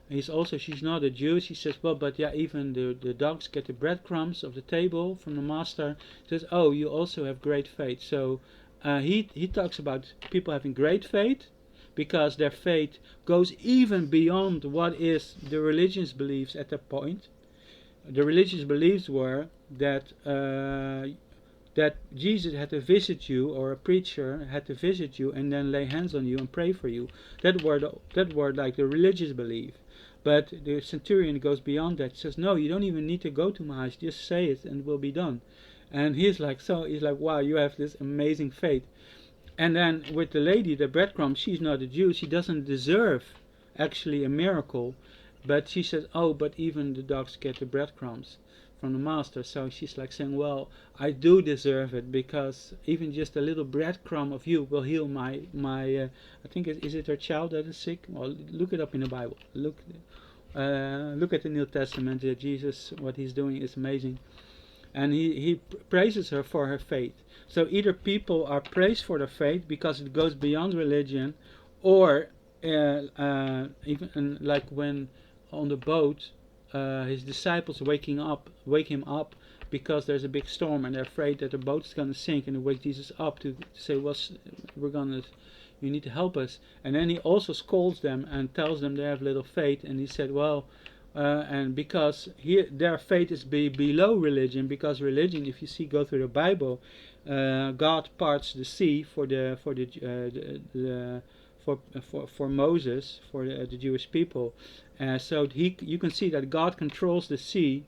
she's not a Jew. She says, "Well, but even the dogs get the breadcrumbs of the table from the master." He says, "Oh, you also have great faith." So he talks about people having great faith, because their faith goes even beyond what is the religious beliefs at that point. The religious beliefs were that that Jesus had to visit you, or a preacher had to visit you and then lay hands on you and pray for you. That were like the religious belief. But the centurion goes beyond that. He says, "No, you don't even need to go to my house. Just say it and it will be done." And he's like, "Wow, you have this amazing faith." And then with the lady, the breadcrumbs, she's not a Jew. She doesn't deserve actually a miracle. But she says, "Oh, but even the dogs get the breadcrumbs from the master." So she's like saying, "Well, I do deserve it, because even just a little breadcrumb of you will heal my I think is it her child that is sick?" Well, look it up in the Bible. Look at the New Testament. Jesus, what he's doing is amazing. And he praises her for her faith. So either people are praised for their faith because it goes beyond religion, or even like when on the boat, his disciples wake him up because there's a big storm and they're afraid that the boat is going to sink, and they wake Jesus up to say, well, you need to help us. And then he also scolds them and tells them they have little faith, and he said, well, and because their faith is below religion, because religion, if you go through the Bible, God parts the sea for Moses, for the Jewish people. So you can see that God controls the sea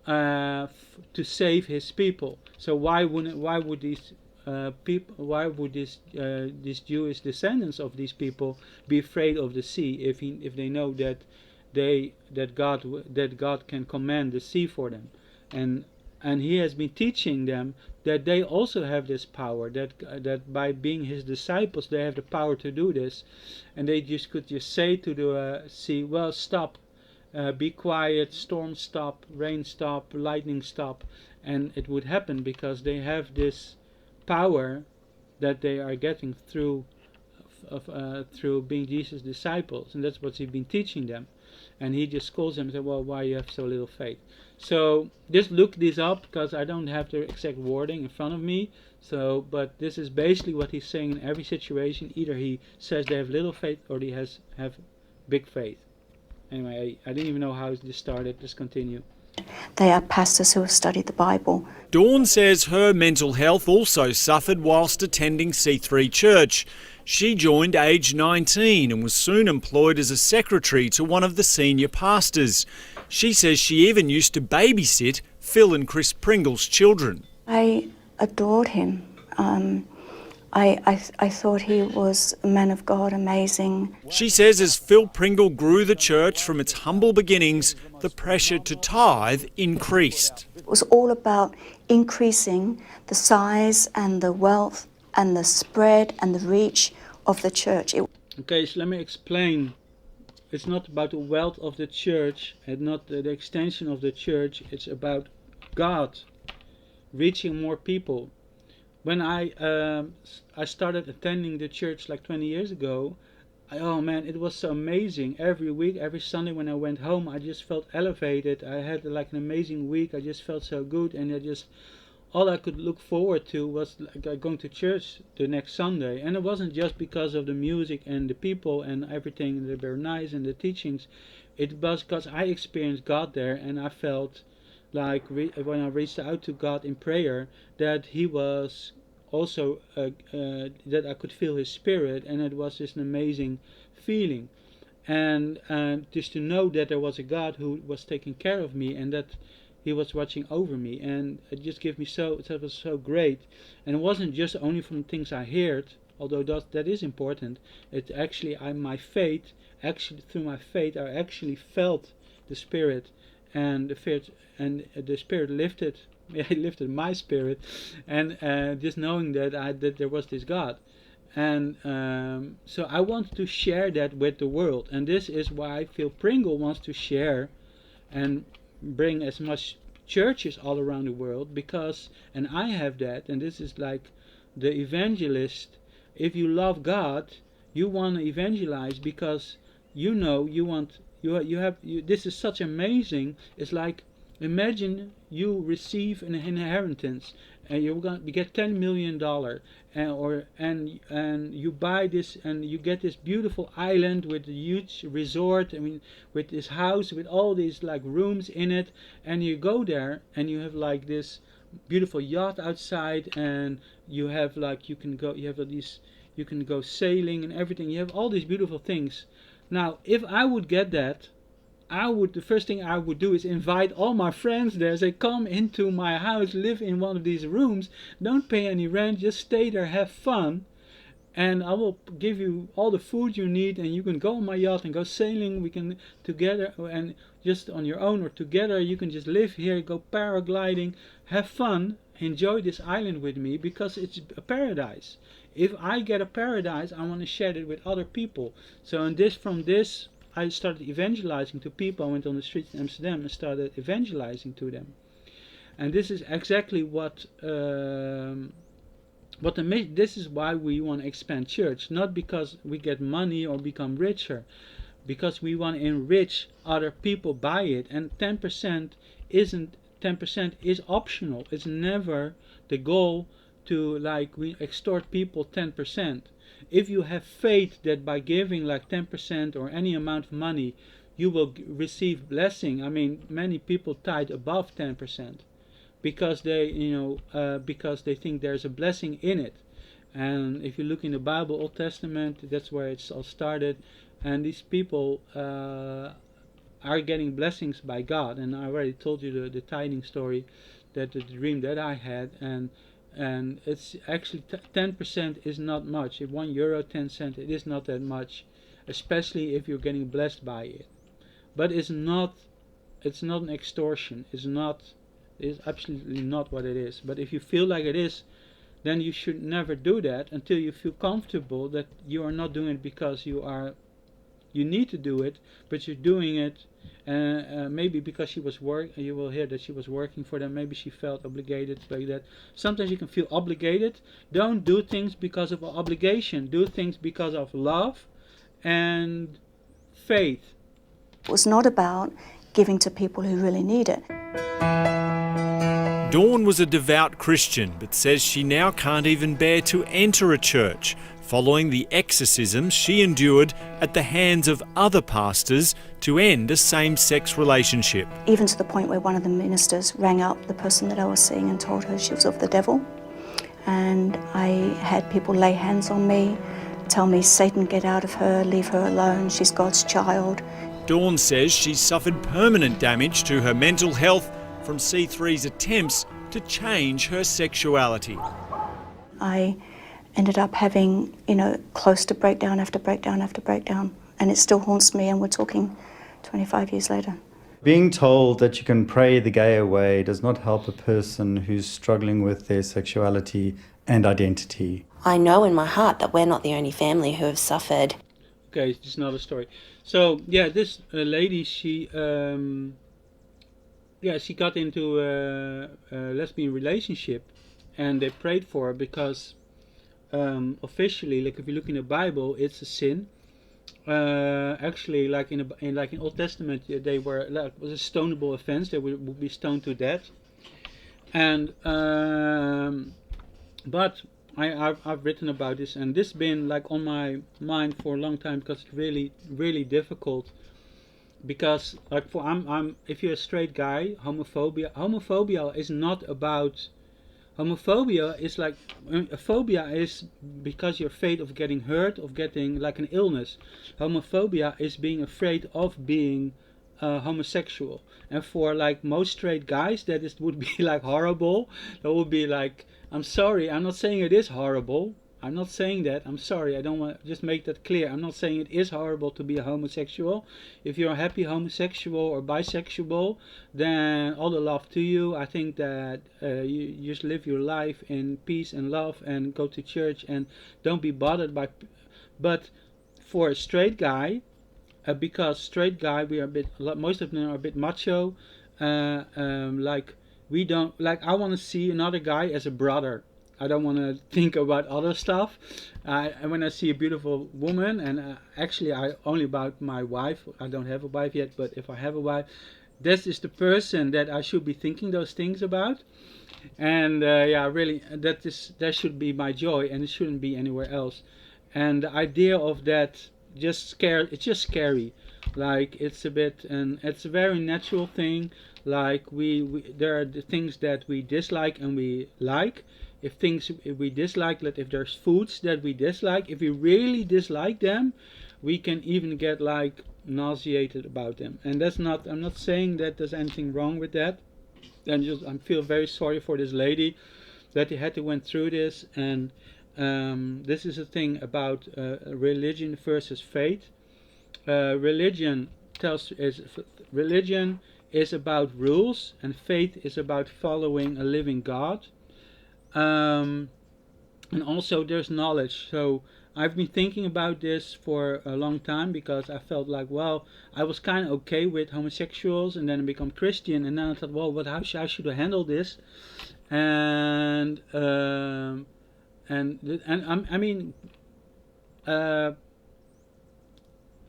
to save His people. So why would these Jewish descendants of these people be afraid of the sea if they know that God can command the sea for them? And He has been teaching them that they also have this power, that by being His disciples they have the power to do this, and they could just say to the sea, well, stop, be quiet, storm stop, rain stop, lightning stop, and it would happen because they have this power that they are getting through being Jesus' disciples, and that's what He's been teaching them. And He just calls them and says, well, why you have so little faith? So just look this up, because I don't have the exact wording in front of me. So, but this is basically what He's saying in every situation. Either He says they have little faith or they have big faith. Anyway, I didn't even know how this started. Just continue. They are pastors who have studied the Bible. Dawn says her mental health also suffered whilst attending C3 Church. She joined aged 19 and was soon employed as a secretary to one of the senior pastors. She says she even used to babysit Phil and Chris Pringle's children. I adored him. I thought he was a man of God, amazing. She says as Phil Pringle grew the church from its humble beginnings, the pressure to tithe increased. It was all about increasing the size and the wealth and the spread and the reach of the church. Okay, so let me explain. It's not about the wealth of the church and not the extension of the church. It's about God reaching more people. When I started attending the church like 20 years ago, oh man, it was so amazing. Every week, every Sunday when I went home, I just felt elevated. I had like an amazing week. I just felt so good, and all I could look forward to was like going to church the next Sunday. And it wasn't just because of the music and the people and everything, they were nice, and the teachings. It was because I experienced God there, and I felt like when I reached out to God in prayer, that He was also that I could feel His Spirit, and it was just an amazing feeling, and just to know that there was a God who was taking care of me and that He was watching over me, and it just gave me that was so great. And it wasn't just only from things I heard, although that is important. It actually through my faith I actually felt the Spirit. And the Spirit lifted my spirit, and just knowing that there was this God, and so I want to share that with the world, and this is why Phil Pringle wants to share and bring as much churches all around the world, and I have that, and this is like the evangelist. If you love God, you want to evangelize because this is such amazing. It's like, imagine you receive an inheritance and you get $10 million, and you buy this and you get this beautiful island with a huge resort. I mean, with this house with all these like rooms in it, and you go there and you have like this beautiful yacht outside, and you have like you can go sailing and everything. You have all these beautiful things. Now, if I would get that, the first thing I would do is invite all my friends there. Say, come into my house, live in one of these rooms, don't pay any rent, just stay there, have fun, and I will give you all the food you need, and you can go on my yacht and go sailing. We can together, and just on your own or together, you can just live here, go paragliding, have fun, enjoy this island with me, because it's a paradise. If I get a paradise, I want to share it with other people. So from this, I started evangelizing to people. I went on the streets in Amsterdam and started evangelizing to them. And this is exactly this is why we want to expand church, not because we get money or become richer. because we want to enrich other people by it. And 10% is optional. It's never the goal to like we extort people 10%. If you have faith that by giving like 10% or any amount of money you will receive blessing, I mean, many people tithe above 10% because they because they think there's a blessing in it. And if you look in the Bible, Old Testament, that's where it's all started, and these people are getting blessings by God. And I already told you the tithing story, that the dream that I had, and it's actually 10% is not much. If €1 10 cents, it is not that much, especially if you're getting blessed by it. But it's not an extortion. It's absolutely not what it is. But if you feel like it is, then you should never do that until you feel comfortable that you are not doing it because you need to do it, but you're doing it maybe because she was you will hear that she was working for them. Maybe she felt obligated like that. Sometimes you can feel obligated. Don't do things because of obligation. Do things because of love and faith. It was not about giving to people who really need it. Dawn was a devout Christian, but says she now can't even bear to enter a church, following the exorcisms she endured at the hands of other pastors to end a same-sex relationship. Even to the point where one of the ministers rang up the person that I was seeing and told her she was of the devil. And I had people lay hands on me, tell me, Satan, get out of her, leave her alone, she's God's child. Dawn says she's suffered permanent damage to her mental health from C3's attempts to change her sexuality. I ended up having, close to breakdown after breakdown after breakdown, and it still haunts me, and we're talking 25 years later. Being told that you can pray the gay away does not help a person who's struggling with their sexuality and identity. I know in my heart that we're not the only family who have suffered. Okay, it's another story. So yeah, this lady, she got into a lesbian relationship, and they prayed for her because officially, like if you look in the Bible, it's a sin. Actually, like in Old Testament, they were it was a stonable offense. They would be stoned to death. And but I've written about this, and this has been like on my mind for a long time because it's really, really difficult. Because like if you're a straight guy, homophobia is not about. Homophobia is like a phobia is because you're afraid of getting hurt, of getting like an illness. Homophobia is being afraid of being homosexual. And for like most straight guys, would be like horrible. That would be like, I'm sorry, I'm not saying it is horrible. I'm not saying that. I'm sorry. I don't want to just make that clear. I'm not saying it is horrible to be a homosexual. If you're a happy homosexual or bisexual, then all the love to you. I think that you just live your life in peace and love and go to church and don't be bothered by. But for a straight guy, because straight guy, most of them are a bit macho. Like we don't like. I want to see another guy as a brother. I don't want to think about other stuff. And when I see a beautiful woman, and actually I only about my wife. I don't have a wife yet, but if I have a wife, this is the person that I should be thinking those things about. And really, that should be my joy, and it shouldn't be anywhere else. And the idea of that it's just scary. Like it's a bit, and it's a very natural thing. Like there are the things that we dislike and we like. If we dislike, if there's foods that we dislike, if we really dislike them, we can even get like nauseated about them. And I'm not saying that there's anything wrong with that. I feel very sorry for this lady that he had to went through this. And this is a thing about religion versus faith. Religion is about rules, and faith is about following a living God. And also there's knowledge. So I've been thinking about this for a long time because I felt like, well, I was kind of okay with homosexuals, and then I become Christian, and then I thought, well, how should I handle this?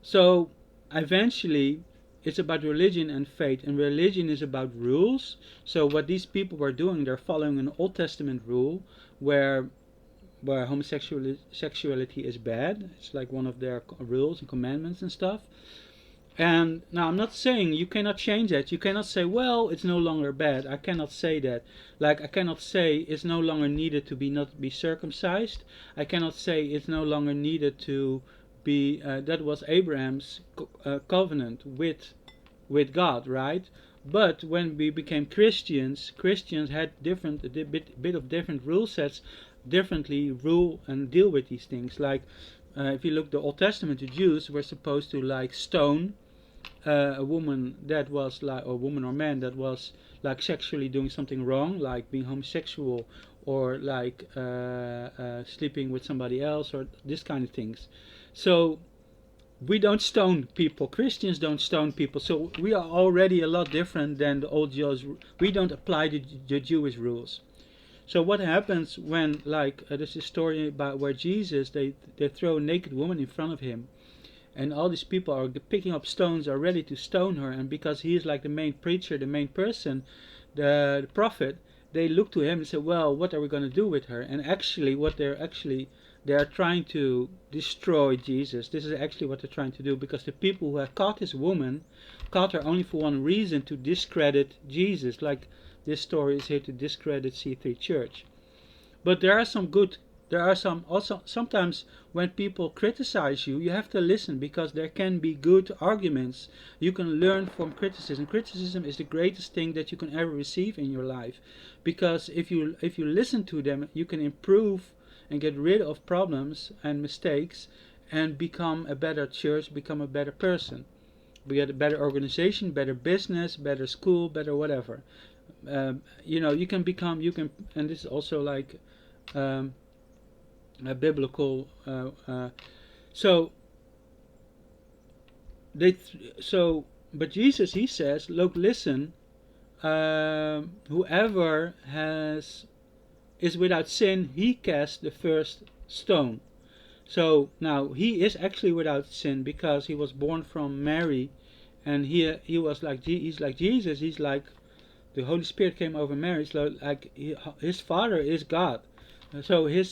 So eventually it's about religion and faith, and religion is about rules. So what these people were doing, they're following an Old Testament rule where homosexuality is bad. It's like one of their rules and commandments and stuff. And now I'm not saying you cannot change that. You cannot say, well, it's no longer bad. I cannot say that. Like, I cannot say it's no longer needed to not be circumcised. I cannot say it's no longer needed to be, that was Abraham's covenant with God, right? But when we became Christians had a bit of different rule sets, differently rule and deal with these things. Like, if you look the Old Testament, the Jews were supposed to like stone a woman that was like, or woman or man that was like sexually doing something wrong, like being homosexual or like sleeping with somebody else or this kind of things. So we don't stone people. Christians don't stone people. So we are already a lot different than the old Jews. We don't apply the Jewish rules. So what happens when, like, there's a story about where Jesus, they throw a naked woman in front of him, and all these people are picking up stones, are ready to stone her, and because he is like the main preacher, the main person, the prophet, they look to him and say, well, what are we going to do with her? And actually what they are trying to destroy Jesus. This is actually what they're trying to do, because the people who have caught this woman caught her only for one reason, to discredit Jesus. Like, this story is here to discredit C3 Church. But there are some also sometimes when people criticize you, you have to listen, because there can be good arguments. You can learn from criticism. Criticism is the greatest thing that you can ever receive in your life, because if you listen to them, you can improve and get rid of problems and mistakes and become a better church, become a better person. We get a better organization, better business, better school, better whatever. You can, and this is also like a biblical. But Jesus, he says, look, listen, whoever is without sin, he cast the first stone. So now he is actually without sin, because he was born from Mary, and he was like, he's like Jesus. He's like, the Holy Spirit came over Mary. So like his Father is God. So he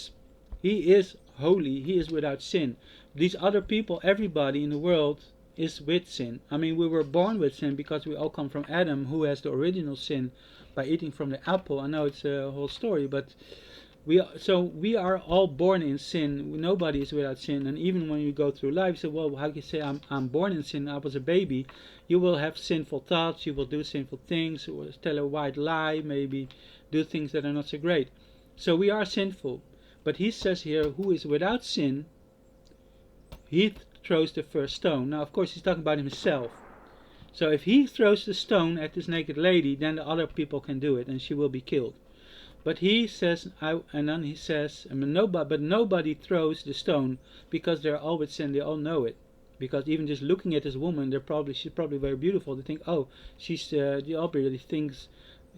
is holy. He is without sin. These other people, everybody in the world is with sin. I mean, we were born with sin because we all come from Adam, who has the original sin by eating from the apple. I know it's a whole story, but we are all born in sin. Nobody is without sin. And even when you go through life, you say, well, how can you say I'm born in sin? I was a baby. You will have sinful thoughts. You will do sinful things. You will tell a white lie. Maybe do things that are not so great. So we are sinful. But he says here, who is without sin, he throws the first stone. Now, of course, he's talking about himself. So if he throws the stone at this naked lady, then the other people can do it, and she will be killed. But he says, but nobody throws the stone, because they're all with sin. They all know it, because even just looking at this woman, she's probably very beautiful. They think, oh, she's obviously things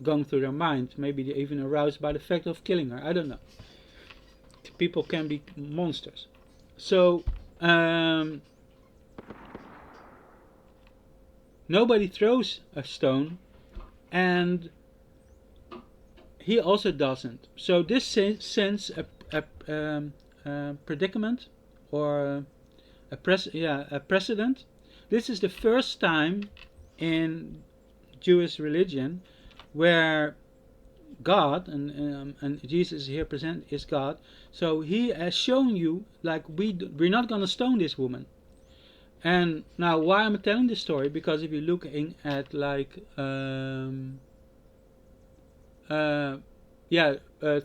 going through their mind. Maybe they're even aroused by the fact of killing her. I don't know. People can be monsters. So nobody throws a stone, and he also doesn't. So this sends a predicament, or a precedent. This is the first time in Jewish religion where God, and Jesus here present is God. So he has shown you, like, we're not going to stone this woman. And now, why I'm telling this story? Because if you're looking at like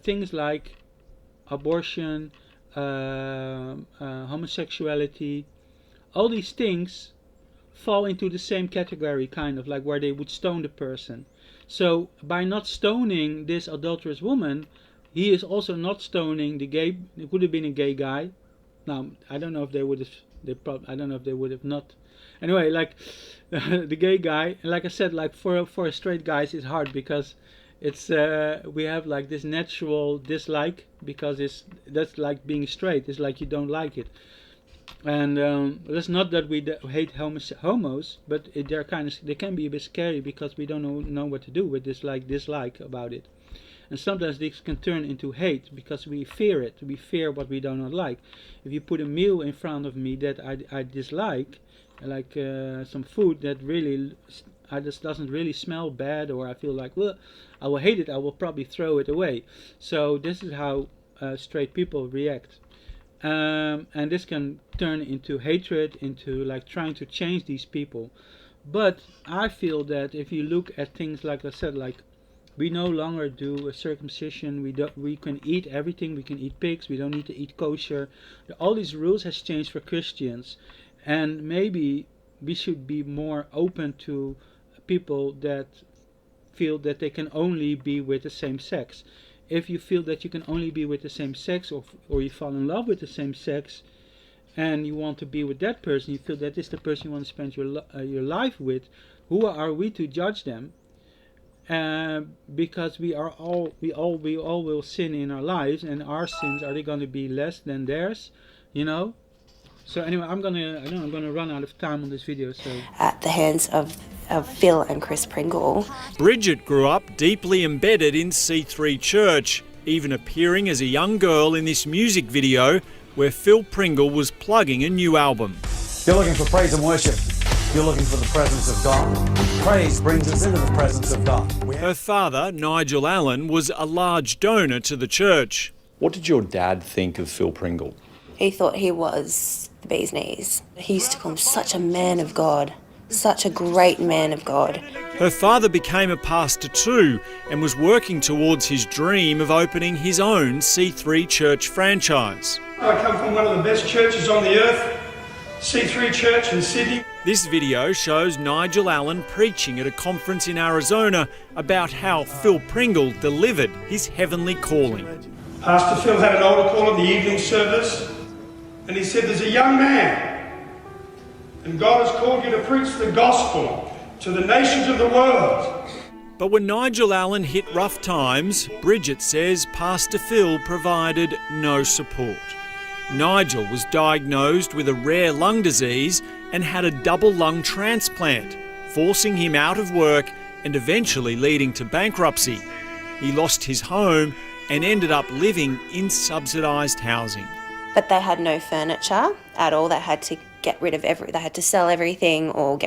things like abortion, homosexuality, all these things fall into the same category, kind of like where they would stone the person. So by not stoning this adulterous woman, he is also not stoning the gay. It would have been a gay guy. Now I don't know if they would have. I don't know if they would have not. Anyway, like the gay guy. Like I said, like for straight guys, it's hard because it's we have like this natural dislike, because that's like being straight. It's like you don't like it. And it's not that we hate homos, but they can be a bit scary because we don't know what to do with dislike about it. And sometimes this can turn into hate because we fear it. We fear what we do not like. If you put a meal in front of me that I dislike, like some food that really just doesn't really smell bad, or I feel like, well, I will hate it, I will probably throw it away. So this is how straight people react. And this can turn into hatred, into like trying to change these people. But I feel that if you look at things like I said, like we no longer do a circumcision, we can eat everything, we can eat pigs, we don't need to eat kosher. All these rules has changed for Christians, and maybe we should be more open to people that feel that they can only be with the same sex. If you feel that you can only be with the same sex, or you fall in love with the same sex, and you want to be with that person, you feel that is the person you want to spend your life with, who are we to judge them? Because we all will sin in our lives, and our sins, are they going to be less than theirs? You know. So anyway, I'm gonna run out of time on this video. So At the hands of Phil and Chris Pringle. Bridget grew up deeply embedded in C3 Church, even appearing as a young girl in this music video where Phil Pringle was plugging a new album. You're looking for praise and worship. You're looking for the presence of God. Praise brings us into the presence of God. Her father, Nigel Allen, was a large donor to the church. What did your dad think of Phil Pringle? He thought he was the bee's knees. He used to call him such a man of God, such a great man of God. Her father became a pastor too and was working towards his dream of opening his own C3 Church franchise. I come from one of the best churches on the earth, C3 Church in Sydney. This video shows Nigel Allen preaching at a conference in Arizona about how Phil Pringle delivered his heavenly calling. Pastor Phil had an altar call in the evening service, and he said, there's a young man, and God has called you to preach the gospel to the nations of the world. But when Nigel Allen hit rough times, Bridget says Pastor Phil provided no support. Nigel was diagnosed with a rare lung disease and had a double lung transplant, forcing him out of work and eventually leading to bankruptcy. He lost his home and ended up living in subsidised housing. But they had no furniture at all. They had to get rid of they had to sell everything or get